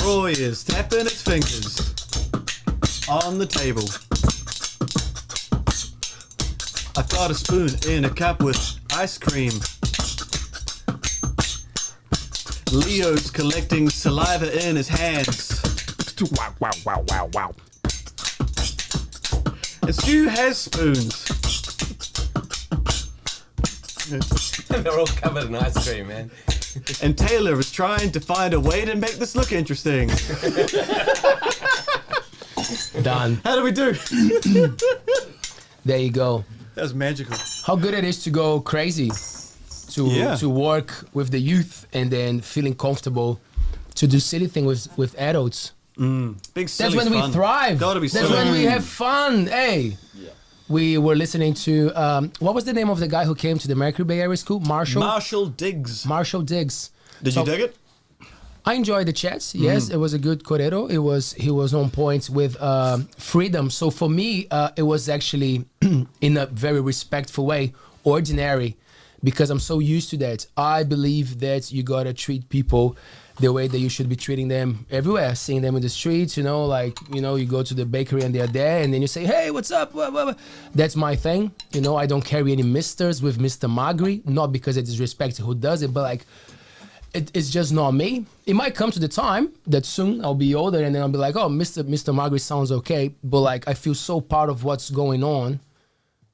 Speaker 3: Roy is tapping his fingers on the table. I've got a spoon in a cup with ice cream. Leo's collecting saliva in his hands.
Speaker 6: Wow, wow, wow, wow, wow.
Speaker 3: And Stu has spoons.
Speaker 4: They're all covered in ice cream, man.
Speaker 3: And Taylor is trying to find a way to make this look interesting.
Speaker 2: Done.
Speaker 3: How do we do?
Speaker 2: There you go.
Speaker 3: That was magical.
Speaker 2: how good it is to go crazy, to work with the youth and then feeling comfortable to do silly thing with adults.
Speaker 3: Being silly
Speaker 2: That's when we thrive.
Speaker 3: Gotta be
Speaker 2: That's
Speaker 3: silly.
Speaker 2: when we have fun. Hey.
Speaker 5: Yeah.
Speaker 2: We were listening to what was the name of the guy who came to the Magri Bay Area School?
Speaker 3: Marshall Diggs.
Speaker 2: Marshall Diggs.
Speaker 3: Did you dig it?
Speaker 2: I enjoyed the chats. Yes, it was a good corredo. He was on point with freedom. So for me, it was actually in a very respectful way, ordinary, because I'm so used to that. I believe that you gotta treat people the way that you should be treating them everywhere, seeing them in the streets, you go to the bakery and they're there and then you say, hey, what's up? Blah, blah, blah. That's my thing. I don't carry any misters with Mr. Magri, not because I disrespect who does it, but it's just not me. It might come to the time that soon I'll be older and then I'll be like, oh, Mr. Magri sounds okay, but I feel so part of what's going on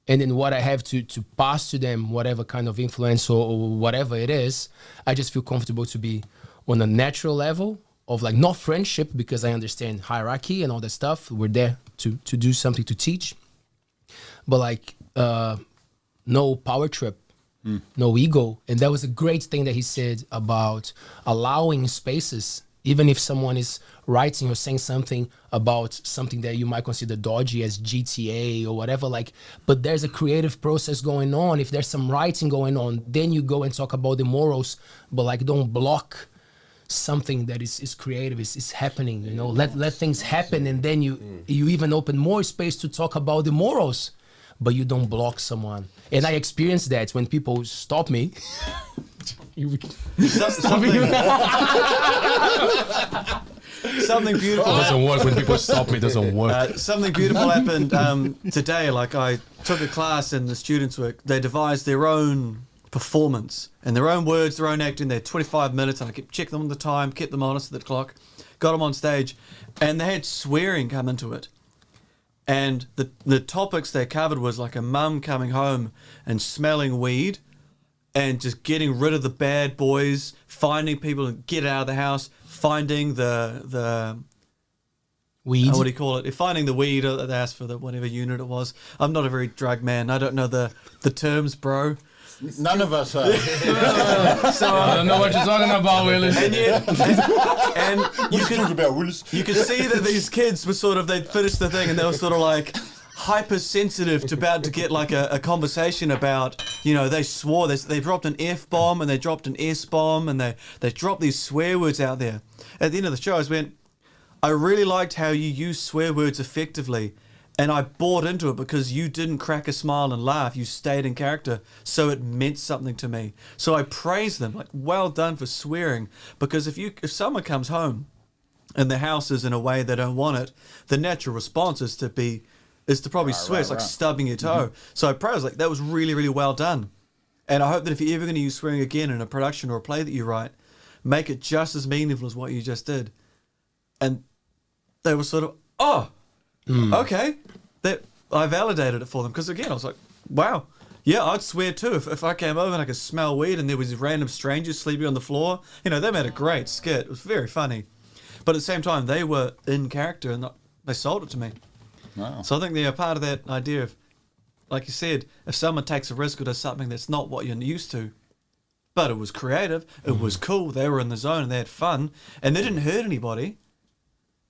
Speaker 2: and then what I have to pass to them, whatever kind of influence or whatever it is, I just feel comfortable to be on a natural level of not friendship, because I understand hierarchy and all that stuff. We're there to do something, to teach, but no power trip, no ego. And that was a great thing that he said about allowing spaces, even if someone is writing or saying something about something that you might consider dodgy as GTA or whatever, but there's a creative process going on. If there's some writing going on, then you go and talk about the morals, but don't block something that is creative, is happening, let things happen, and then you even open more space to talk about the morals, but you don't block someone. And I experienced that when people stop me.
Speaker 3: Something beautiful.
Speaker 2: It doesn't work when people stop me. It doesn't work.
Speaker 3: Something beautiful happened today. I took a class and the students they devised their own performance and their own words, their own acting. They're 25 minutes and I kept checking them on the time, kept them honest at the clock, got them on stage, and they had swearing come into it. And the topics they covered was a mum coming home and smelling weed and just getting rid of the bad boys, finding people and get out of the house, finding the
Speaker 2: Weed.
Speaker 3: what do you call it? Finding the weed. They asked for whatever unit it was. I'm not a very drug man. I don't know the terms, bro.
Speaker 5: None of us are.
Speaker 3: So
Speaker 2: I don't know what you're talking about, Willis.
Speaker 3: and yet, and you
Speaker 5: Talk
Speaker 3: can
Speaker 5: about Willis.
Speaker 3: you can see that these kids were they'd finished the thing and they were hypersensitive to about to get a conversation about, they swore, they dropped an F-bomb and they dropped an S-bomb and they dropped these swear words out there. At the end of the show, I went, I really liked how you use swear words effectively, and I bought into it because you didn't crack a smile and laugh. You stayed in character, so it meant something to me. So I praise them, well done for swearing, because if someone comes home and the house is in a way they don't want it, the natural response is to probably swear. It's like stubbing your toe. Mm-hmm. So I praise, that was really, really well done. And I hope that if you're ever going to use swearing again in a production or a play that you write, make it just as meaningful as what you just did. And they were okay. That I validated it for them, because again I was like, wow, yeah, I'd swear too if I came over and I could smell weed and there was random strangers sleeping on the floor. They made a great skit. It was very funny, but at the same time they were in character and they sold it to me.
Speaker 5: Wow.
Speaker 3: So I think they're part of that idea of, like you said, if someone takes a risk or does something that's not what you're used to, but it was creative, it was cool, they were in the zone and they had fun and they didn't hurt anybody.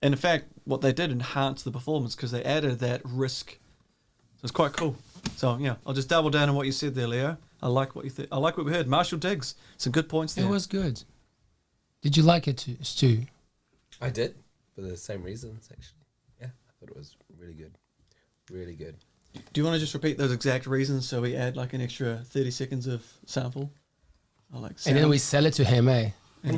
Speaker 3: And in fact, what they did enhanced the performance because they added that risk. So it's quite cool. So yeah, I'll just double down on what you said there, Leo. I like what I like what we heard. Marshall Diggs, some good points there.
Speaker 2: It was good. Did you like it, Stu?
Speaker 4: I did, for the same reasons, actually. Yeah, I thought it was really good. Really good.
Speaker 3: Do you want to just repeat those exact reasons so we add an extra 30 seconds of sample? I like sound.
Speaker 2: And then we sell it to him, eh?
Speaker 3: Yeah.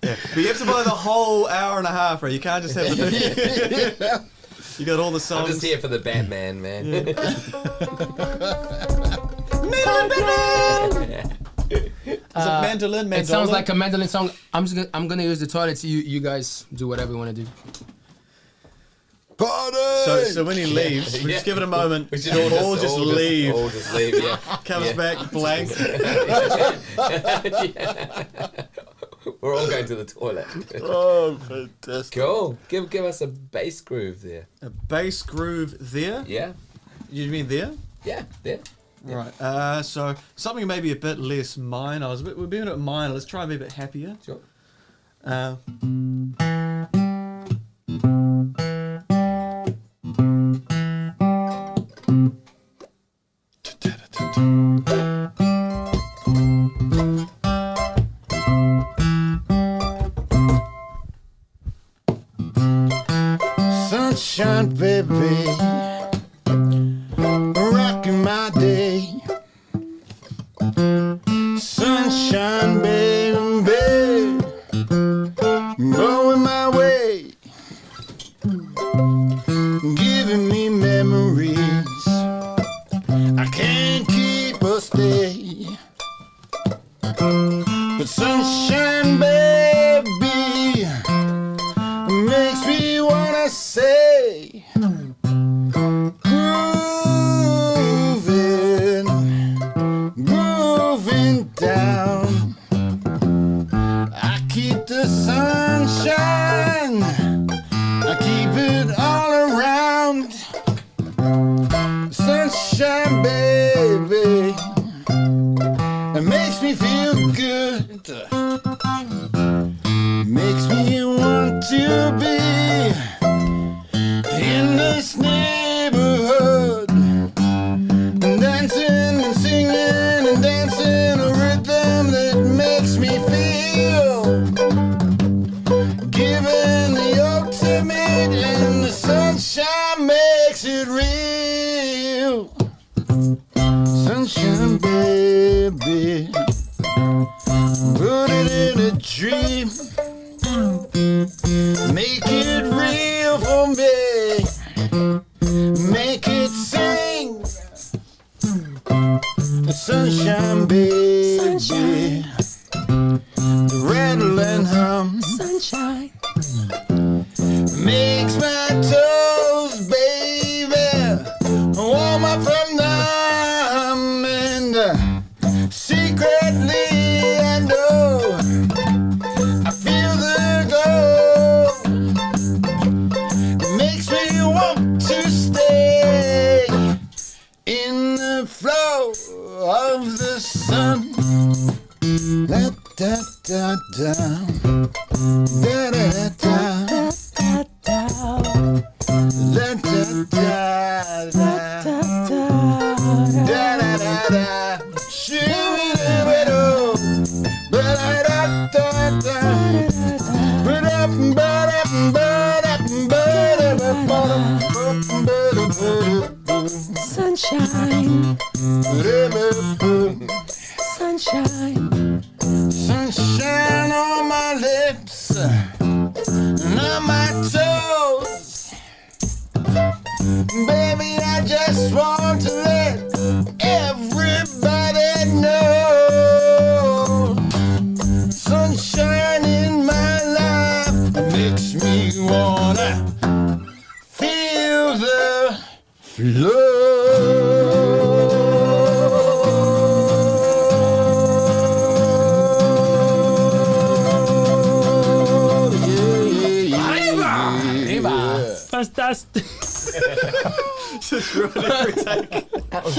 Speaker 3: But you have to buy the whole hour and a half, right? You can't just have the You got all the songs.
Speaker 4: I'm just here for the Batman, man.
Speaker 3: Yeah. Is it mandolin?
Speaker 2: It sounds like a mandolin song. I'm gonna use the toilet. You guys do whatever you want to do.
Speaker 5: Party!
Speaker 3: So when he leaves, we just give it a moment.
Speaker 4: We should
Speaker 3: all just leave.
Speaker 4: All just leave, yeah.
Speaker 3: Comes back blank.
Speaker 4: Yeah. We're all going to the toilet.
Speaker 5: Oh, fantastic.
Speaker 4: Cool. Give us a bass groove there.
Speaker 3: A bass groove there.
Speaker 4: Yeah.
Speaker 3: You mean there?
Speaker 4: Yeah, there.
Speaker 3: Right. So something maybe a bit less minor. We're being a bit minor. Let's try and be a bit happier.
Speaker 4: Sure.
Speaker 5: Sunshine, baby, rocking my day. Sunshine, baby, blowing my way, giving me memories I can't keep or stay. But sunshine, baby, makes me wanna say, grooving down. I keep the sunshine, I keep it all around. Sunshine, baby, it makes me feel good. Makes me want to be in this neighborhood, dancing and singing and dancing a rhythm that makes me feel giving the ultimate, and the sunshine makes it real. Sunshine, baby, put it in a dream. Make it real for me. Make it sing. The sunshine, baby. Sunshine. The rattle and hum. Sunshine. Makes my toes, baby, warm up from numb. And secretly I know I feel the glow. It makes me want to stay in the flow of the sun. Da da da da, da da da da, da da da da, da da da da.
Speaker 6: Sunshine. Sunshine.
Speaker 5: Sunshine on my lips and on my toes. Baby, I just want to let everybody know. Sunshine in my life makes me wanna feel the flow.
Speaker 2: Fantastic.
Speaker 3: Just ruin every take.
Speaker 4: That was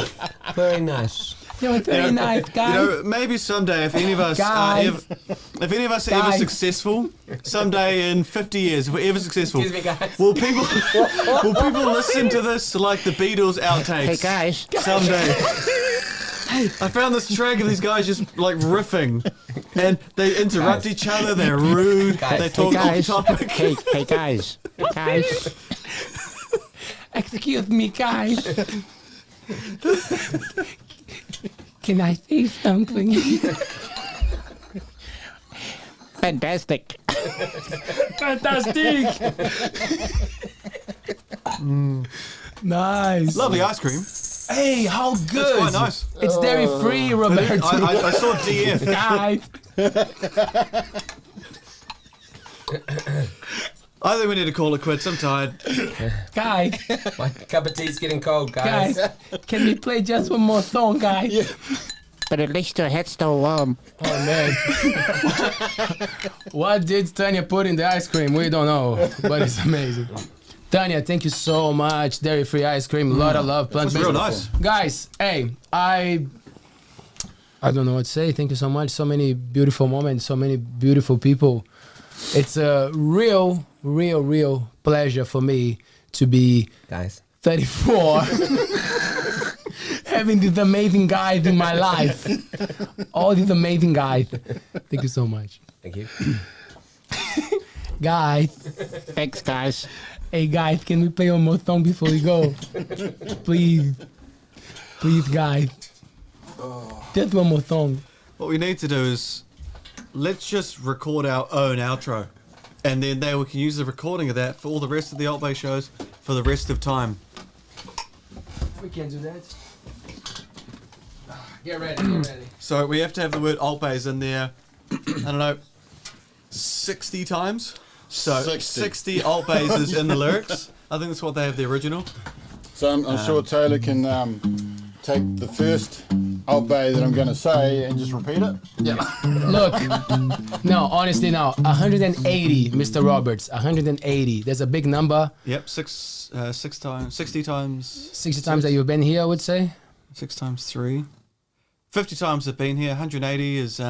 Speaker 4: very nice.
Speaker 2: You're very nice, guys.
Speaker 3: You know, maybe someday, if any of us are
Speaker 2: Guys.
Speaker 3: if any of us are ever
Speaker 2: Guys.
Speaker 3: successful, someday in 50 years, if we're ever successful,
Speaker 4: Excuse me, guys.
Speaker 3: will people listen to this like the Beatles outtakes?
Speaker 6: Hey guys.
Speaker 3: Someday. I found this track of these guys just like riffing, and they interrupt each other. They're rude. They talk off topic.
Speaker 6: Hey guys. Guys.
Speaker 2: Excuse me, guys. Can I say something?
Speaker 6: Fantastic.
Speaker 2: Fantastic. Nice.
Speaker 3: Lovely ice cream.
Speaker 2: Hey, how good.
Speaker 3: It's quite nice.
Speaker 2: It's dairy free, Roberto.
Speaker 3: I saw DF.
Speaker 2: Guys.
Speaker 3: I think we need to call it quits. I'm tired.
Speaker 2: Guys.
Speaker 4: My cup of tea's getting cold, guys.
Speaker 2: Guys. Can we play just one more song, guys?
Speaker 6: But at least your head's still warm.
Speaker 2: Oh, man. What did Tanya put in the ice cream? We don't know, but it's amazing. Tanya, thank you so much. Dairy-free ice cream, a lot of love.
Speaker 3: That's real nice.
Speaker 2: Guys, hey, I don't know what to say. Thank you so much. So many beautiful moments, so many beautiful people. It's a real pleasure for me to be 34, having these amazing guys in my life. All these amazing guys. Thank you so much.
Speaker 4: Thank you.
Speaker 2: Guys.
Speaker 6: Thanks, guys.
Speaker 2: Hey guys, can we play one more song before we go? Please. Please, guys. Just one more song.
Speaker 3: What we need to do is let's just record our own outro. And then we can use the recording of that for all the rest of the ALTBAYS shows for the rest of time.
Speaker 2: We can do that. Get ready.
Speaker 3: So we have to have the word ALTBAYS in there, I don't know, 60 times? So 60 ALTBAYS is in the lyrics. I think that's what they have the original.
Speaker 5: So I'm sure Taylor can take the first ALTBAY that I'm going to say and just repeat it.
Speaker 3: Yeah.
Speaker 2: Look, no, honestly, no. 180, Mr. Roberts. 180. There's a big number.
Speaker 3: Yep, 60 times.
Speaker 2: 60 times that you've been here, I would say.
Speaker 3: 6 times 3. 50 times I've been here. 180 is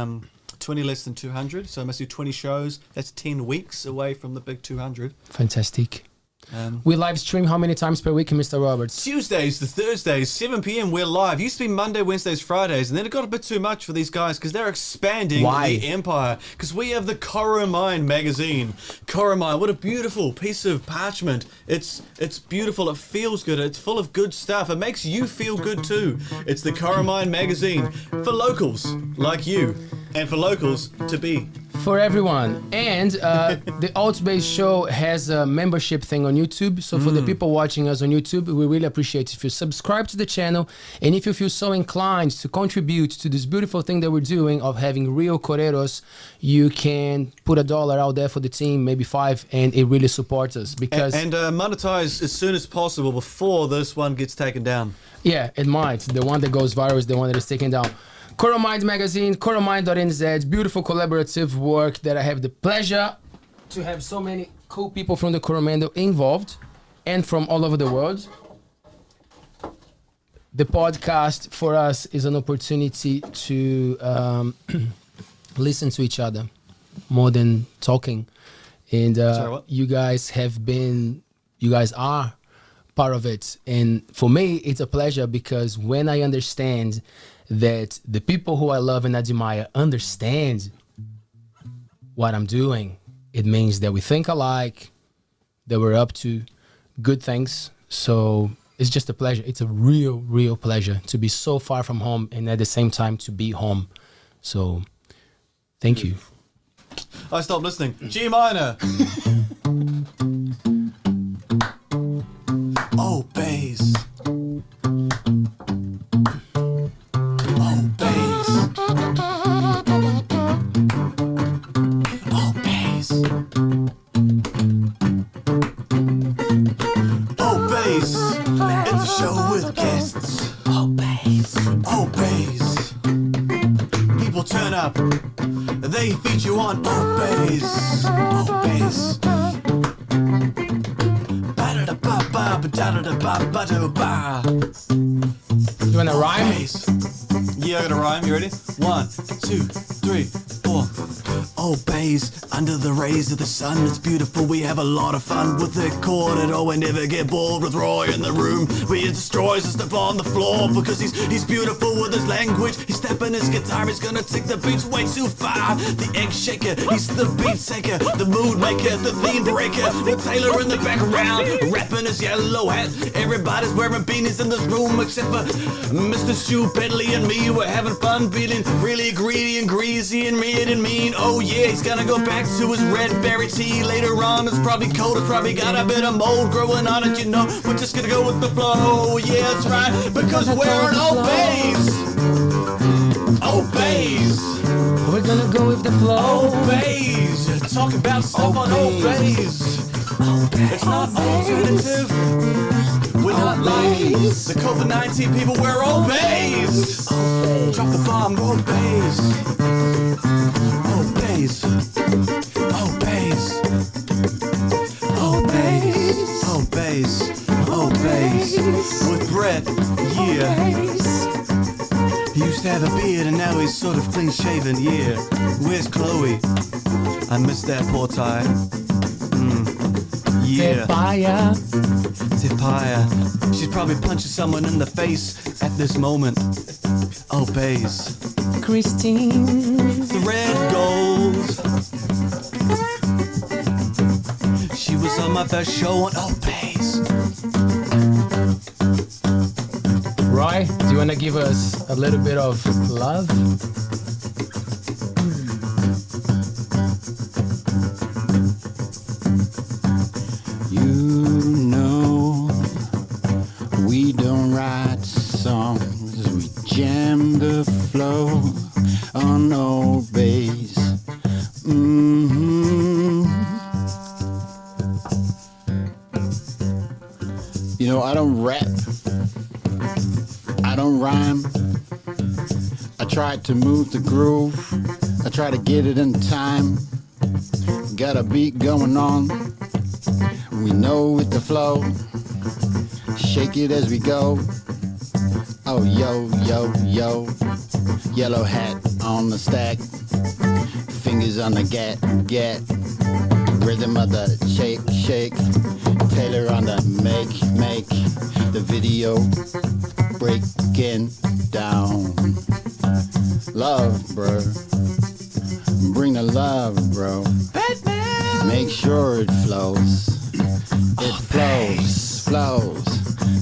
Speaker 3: 20 less than 200. So I must do 20 shows. That's 10 weeks away from the big 200.
Speaker 2: Fantastic. We live stream how many times per week, Mr. Roberts?
Speaker 3: Tuesdays to Thursdays, 7 p.m. we're live. Used to be Monday, Wednesdays, Fridays, and then it got a bit too much for these guys because they're expanding the empire. Because we have the Coromine magazine. Coromine, what a beautiful piece of parchment. It's beautiful. It feels good. It's full of good stuff. It makes you feel good too. It's the Coromine magazine for locals like you, and for locals to be.
Speaker 2: For everyone. And the ALTBAYS Show has a membership thing on YouTube. So for the people watching us on YouTube, we really appreciate if you subscribe to the channel. And if you feel so inclined to contribute to this beautiful thing that we're doing of having real coreros, you can put $1 out there for the team, maybe 5, and it really supports us. Because
Speaker 3: And monetize as soon as possible before this one gets taken down.
Speaker 2: yeah, it might. The one that goes viral is the one that is taken down. Coromine magazine, coromine.nz, beautiful collaborative work that I have the pleasure to have so many cool people from the Coromando involved and from all over the world. The podcast for us is an opportunity to listen to each other more than talking. And you guys are part of it. And for me, it's a pleasure because when I understand that the people who I love and admire understand what I'm doing, it means that we think alike, that we're up to good things. So it's just a pleasure. It's a real pleasure to be so far from home and at the same time to be home. So thank you.
Speaker 3: I stopped listening. G minor. Oh, bass. It's a show with guests. ALTBAYS. People turn up. They feature on ALTBAYS.
Speaker 2: You wanna rhyme?
Speaker 3: Yeah, I gotta rhyme. You ready? 1, 2, 3, 4. ALTBAYS, under the rays of the sun, it's beautiful. We have a lot of fun with the corridor. We never get bored with Roy in the room. He destroys us stuff on the floor because he's beautiful with his language. He's stepping his guitar. He's gonna take the beats way too far. The egg shaker, he's the beat taker, the mood maker, the theme breaker. With Taylor in the background, rapping his yellow hat. Everybody's wearing beanies in this room except for Mr. Stewart, Pedley, and me. We're having fun, feeling really greedy and greasy and mean and mean. Oh yeah, he's gonna go back to his red berry tea later on. It's probably cold, it's probably got a bit of mold growing on it, you know. We're just gonna go with the flow, yeah, that's right, because we're an ALTBAYS. ALTBAYS.
Speaker 2: We're gonna go with the flow.
Speaker 3: ALTBAYS. Talk about stuff on ALTBAYS. It's not alternative. We're not like the COVID-19 people. We're ALTBAYS. Drop the bomb. ALTBAYS. ALTBAYS. ALTBAYS. ALTBAYS. ALTBAYS. bass, with Brett, yeah. He used to have a beard and now he's sort of clean shaven, yeah. Where's Chloe? I miss that poor tie. Yeah. Tipaya. She's probably punching someone in the face at this moment. Oh, bass.
Speaker 2: Christine.
Speaker 3: The red gold. She was on my first show on ALTBAYS.
Speaker 2: Roy, do you want to give us a little bit of love?
Speaker 5: You know, we don't write songs, we jam the flow on ALTBAYS. You know, I don't rap, I don't rhyme. I try to move the groove, I try to get it in time. Got a beat going on, we know with the flow. Shake it as we go. Oh, yo, yo, yo. Yellow hat on the stack. Fingers on the get. Rhythm of the shake. Taylor on the make. The video breaking down. Love, bro. Bring the love, bro. Make sure it flows. It flows.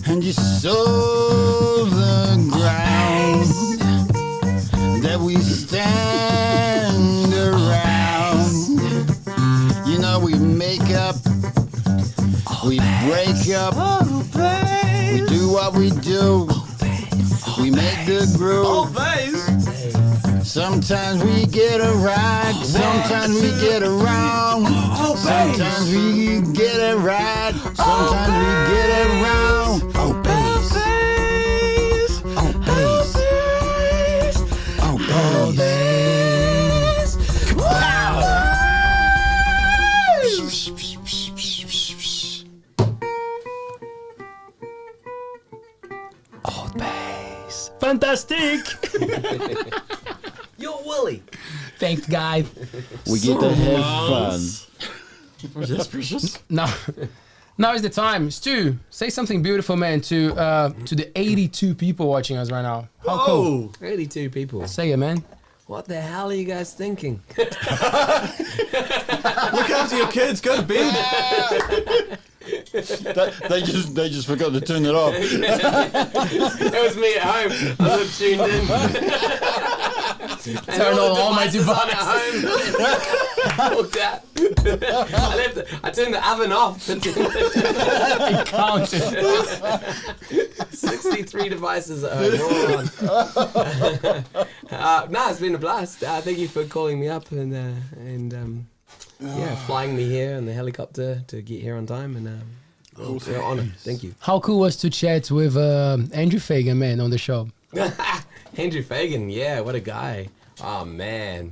Speaker 5: And you sow the ground that we stand around. You know, we make up, we break up, we do what we do, we make the groove. Sometimes we get it right, sometimes we get it wrong. Sometimes we get it right, sometimes we get it wrong. ALTBAYS.
Speaker 2: ALTBAYS. Fantastic!
Speaker 4: You're Willie.
Speaker 2: Thanks, guy.
Speaker 5: We get to have fun.
Speaker 3: Yes, precious.
Speaker 2: Now is the time. Stu, say something beautiful, man, to the 82 people watching us right now. How cool.
Speaker 4: 82 people.
Speaker 2: Say it, man.
Speaker 4: What the hell are you guys thinking?
Speaker 3: Look after your kids. Go to bed.
Speaker 5: They just forgot to turn it off.
Speaker 4: It was me at home. I was tuned in.
Speaker 2: Turn on all my devices.
Speaker 4: At home. Walked out. I turned the oven off.
Speaker 2: It counted.
Speaker 4: 63 devices at home. No, it's been a blast. Thank you for calling me up and flying me here in the helicopter to get here on time. And real honor. Thank you.
Speaker 2: How cool was to chat with Andrew Fagan, man, on the show?
Speaker 4: Andrew Fagan, yeah, what a guy. Oh, man.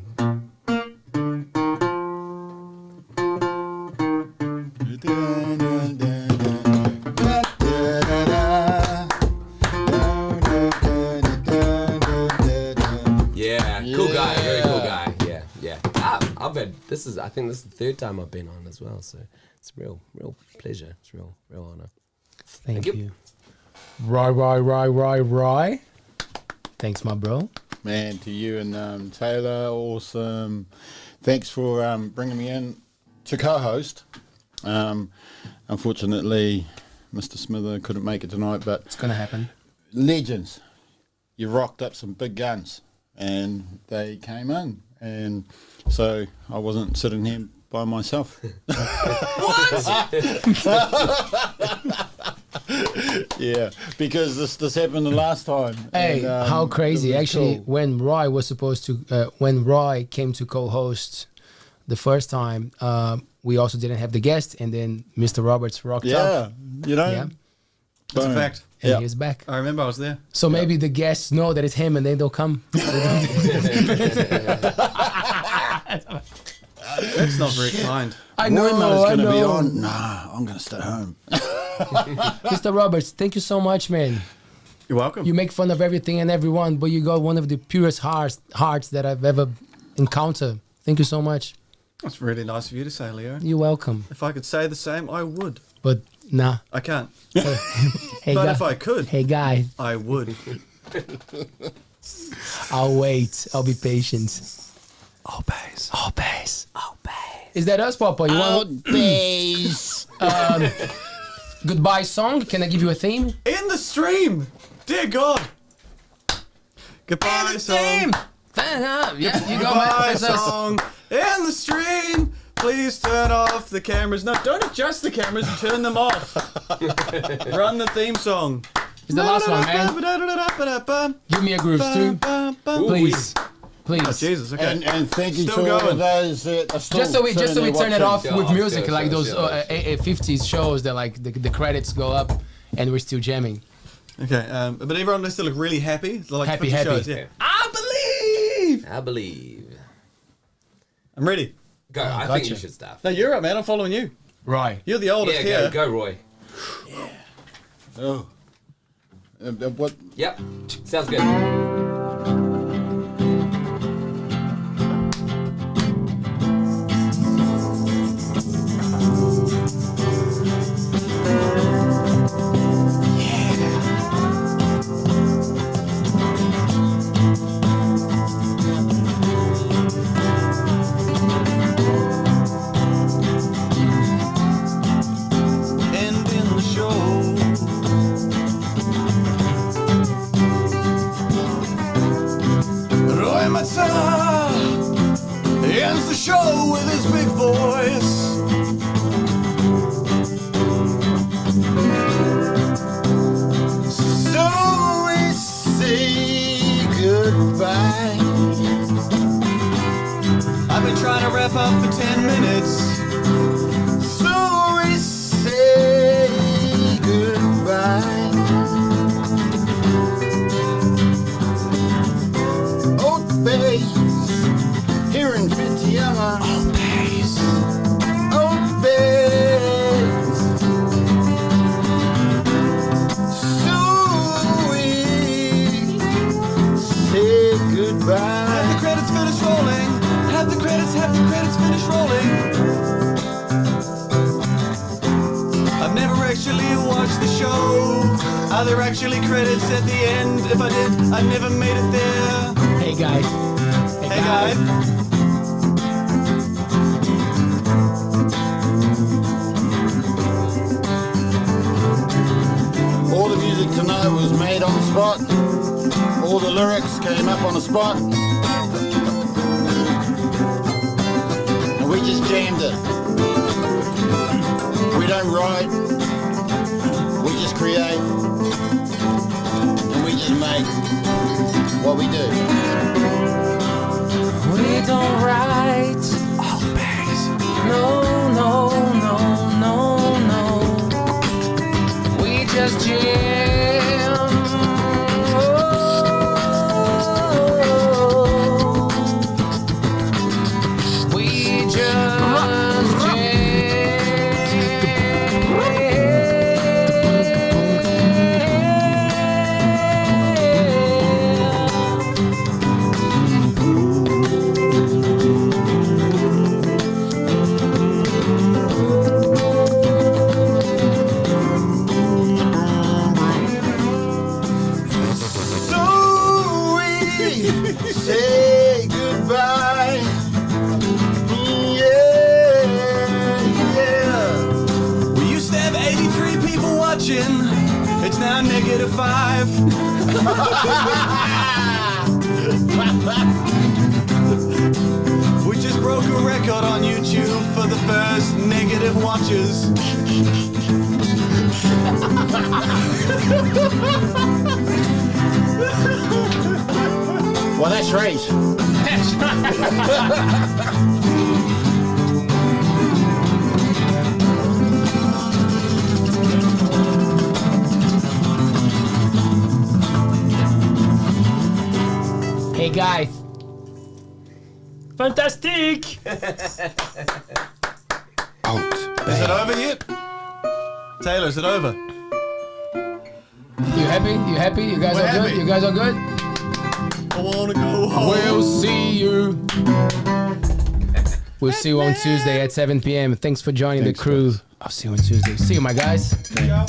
Speaker 4: Yeah, cool guy, very cool guy. Yeah. I think this is the third time I've been on as well, so it's real pleasure. It's real honor.
Speaker 2: Thank you. Roy. Thanks, my bro.
Speaker 5: Man, to you and Taylor, awesome. Thanks for bringing me in to co-host. Unfortunately, Mr. Smither couldn't make it tonight, but
Speaker 2: It's gonna happen.
Speaker 5: legends. You rocked up some big guns, and they came in, and so I wasn't sitting here by myself. Yeah, because this happened the last time.
Speaker 2: Hey,
Speaker 5: and,
Speaker 2: how
Speaker 5: it
Speaker 2: crazy!
Speaker 5: was
Speaker 2: Actually,
Speaker 5: cool.
Speaker 2: when Roy was supposed to, when Roy came to co-host the first time, we also didn't have the guest, and then Mr. Roberts rocked up.
Speaker 5: You know,
Speaker 2: Yeah,
Speaker 3: That's a
Speaker 5: Boom.
Speaker 3: fact.
Speaker 2: and
Speaker 5: Yeah.
Speaker 2: he's back.
Speaker 3: I remember I was there.
Speaker 2: So maybe the guests know that it's him, and then they'll come.
Speaker 3: That's not very kind.
Speaker 2: I know.
Speaker 5: Roimata's
Speaker 2: I
Speaker 5: going to be
Speaker 2: know.
Speaker 5: on. Nah, I'm going to stay home.
Speaker 2: Mr. Roberts, thank you so much, man.
Speaker 3: You're welcome.
Speaker 2: You make fun of everything and everyone, but you got one of the purest hearts that I've ever encountered. Thank you so much.
Speaker 3: That's really nice of you to say, Leo.
Speaker 2: You're welcome.
Speaker 3: If I could say the same, I would.
Speaker 2: But nah.
Speaker 3: I can't.
Speaker 2: Hey,
Speaker 3: But
Speaker 2: guy.
Speaker 3: if I could,
Speaker 2: Hey, guy.
Speaker 3: I would.
Speaker 2: I'll wait. I'll be patient.
Speaker 3: ALTBAYS.
Speaker 2: ALTBAYS. Is that us, Papa? You want
Speaker 6: ALTBAYS.
Speaker 2: goodbye song? Can I give you a theme?
Speaker 3: In the stream! Dear God! Goodbye song.
Speaker 2: Yeah, you go,
Speaker 3: Goodbye
Speaker 2: man. That's us.
Speaker 3: song. In the stream! Please turn off the cameras. No, don't adjust the cameras, turn them off. Run the theme song.
Speaker 2: It's the last one, man. Give me a groove too. Please. Please.
Speaker 3: Oh, Jesus, okay.
Speaker 5: And thank you
Speaker 3: Still
Speaker 5: to all
Speaker 3: going.
Speaker 5: of those that are still
Speaker 2: Just so we
Speaker 5: sitting there
Speaker 2: turn it
Speaker 5: watching.
Speaker 2: off with
Speaker 4: Sure,
Speaker 2: music,
Speaker 4: sure,
Speaker 2: like
Speaker 4: sure,
Speaker 2: those
Speaker 4: sure.
Speaker 2: 50s shows that like the credits go up and we're still jamming.
Speaker 3: Okay, but everyone needs to look really happy. Like
Speaker 2: Happy,
Speaker 3: 50
Speaker 2: happy.
Speaker 3: shows, yeah.
Speaker 4: I believe.
Speaker 3: I'm ready.
Speaker 4: Go. I think
Speaker 2: gotcha.
Speaker 4: you should start.
Speaker 3: No, you're up, man. I'm following you.
Speaker 2: Right.
Speaker 3: You're the oldest
Speaker 4: Yeah,
Speaker 3: here.
Speaker 4: go, Roy.
Speaker 5: Oh. What?
Speaker 4: Yep. Sounds good.
Speaker 3: Ending the show. Roimata ends the show with his big voice. So we say goodbye. I've been trying to wrap up for 10 minutes. So we say goodbye. ALTBAYS here in Fitiama. ALTBAYS. ALTBAYS. So we say goodbye. Have the credits finish rolling. Have the credits finish rolling. I've never actually watched the show. Are there actually credits at the end? If I did, I never made it there.
Speaker 2: Hey guys.
Speaker 3: Hey guys.
Speaker 5: All the music tonight was made on the spot. All the lyrics came up on the spot. And we just jammed it. We don't write. We just create. And we just make what we do.
Speaker 2: We don't write.
Speaker 3: ALTBAYS.
Speaker 2: No, no, no, no, no. We just jam. Oh, we just
Speaker 3: So we say goodbye. Yeah, yeah. We used to have 83 people watching. It's now -5. We just broke a record on YouTube for the first negative watches.
Speaker 5: Well, that's right.
Speaker 2: Hey guys. Fantastic!
Speaker 3: Is it over yet? Taylor, is it over?
Speaker 2: You happy? You happy? You guys
Speaker 3: We're
Speaker 2: are
Speaker 3: happy.
Speaker 2: good? You guys are good?
Speaker 3: I wanna go home.
Speaker 2: We'll see you. We'll see you on Tuesday at 7 p.m. Thanks for joining
Speaker 5: Thanks,
Speaker 2: the crew.
Speaker 5: guys.
Speaker 2: I'll see you on Tuesday. See you, my guys.
Speaker 3: Yeah.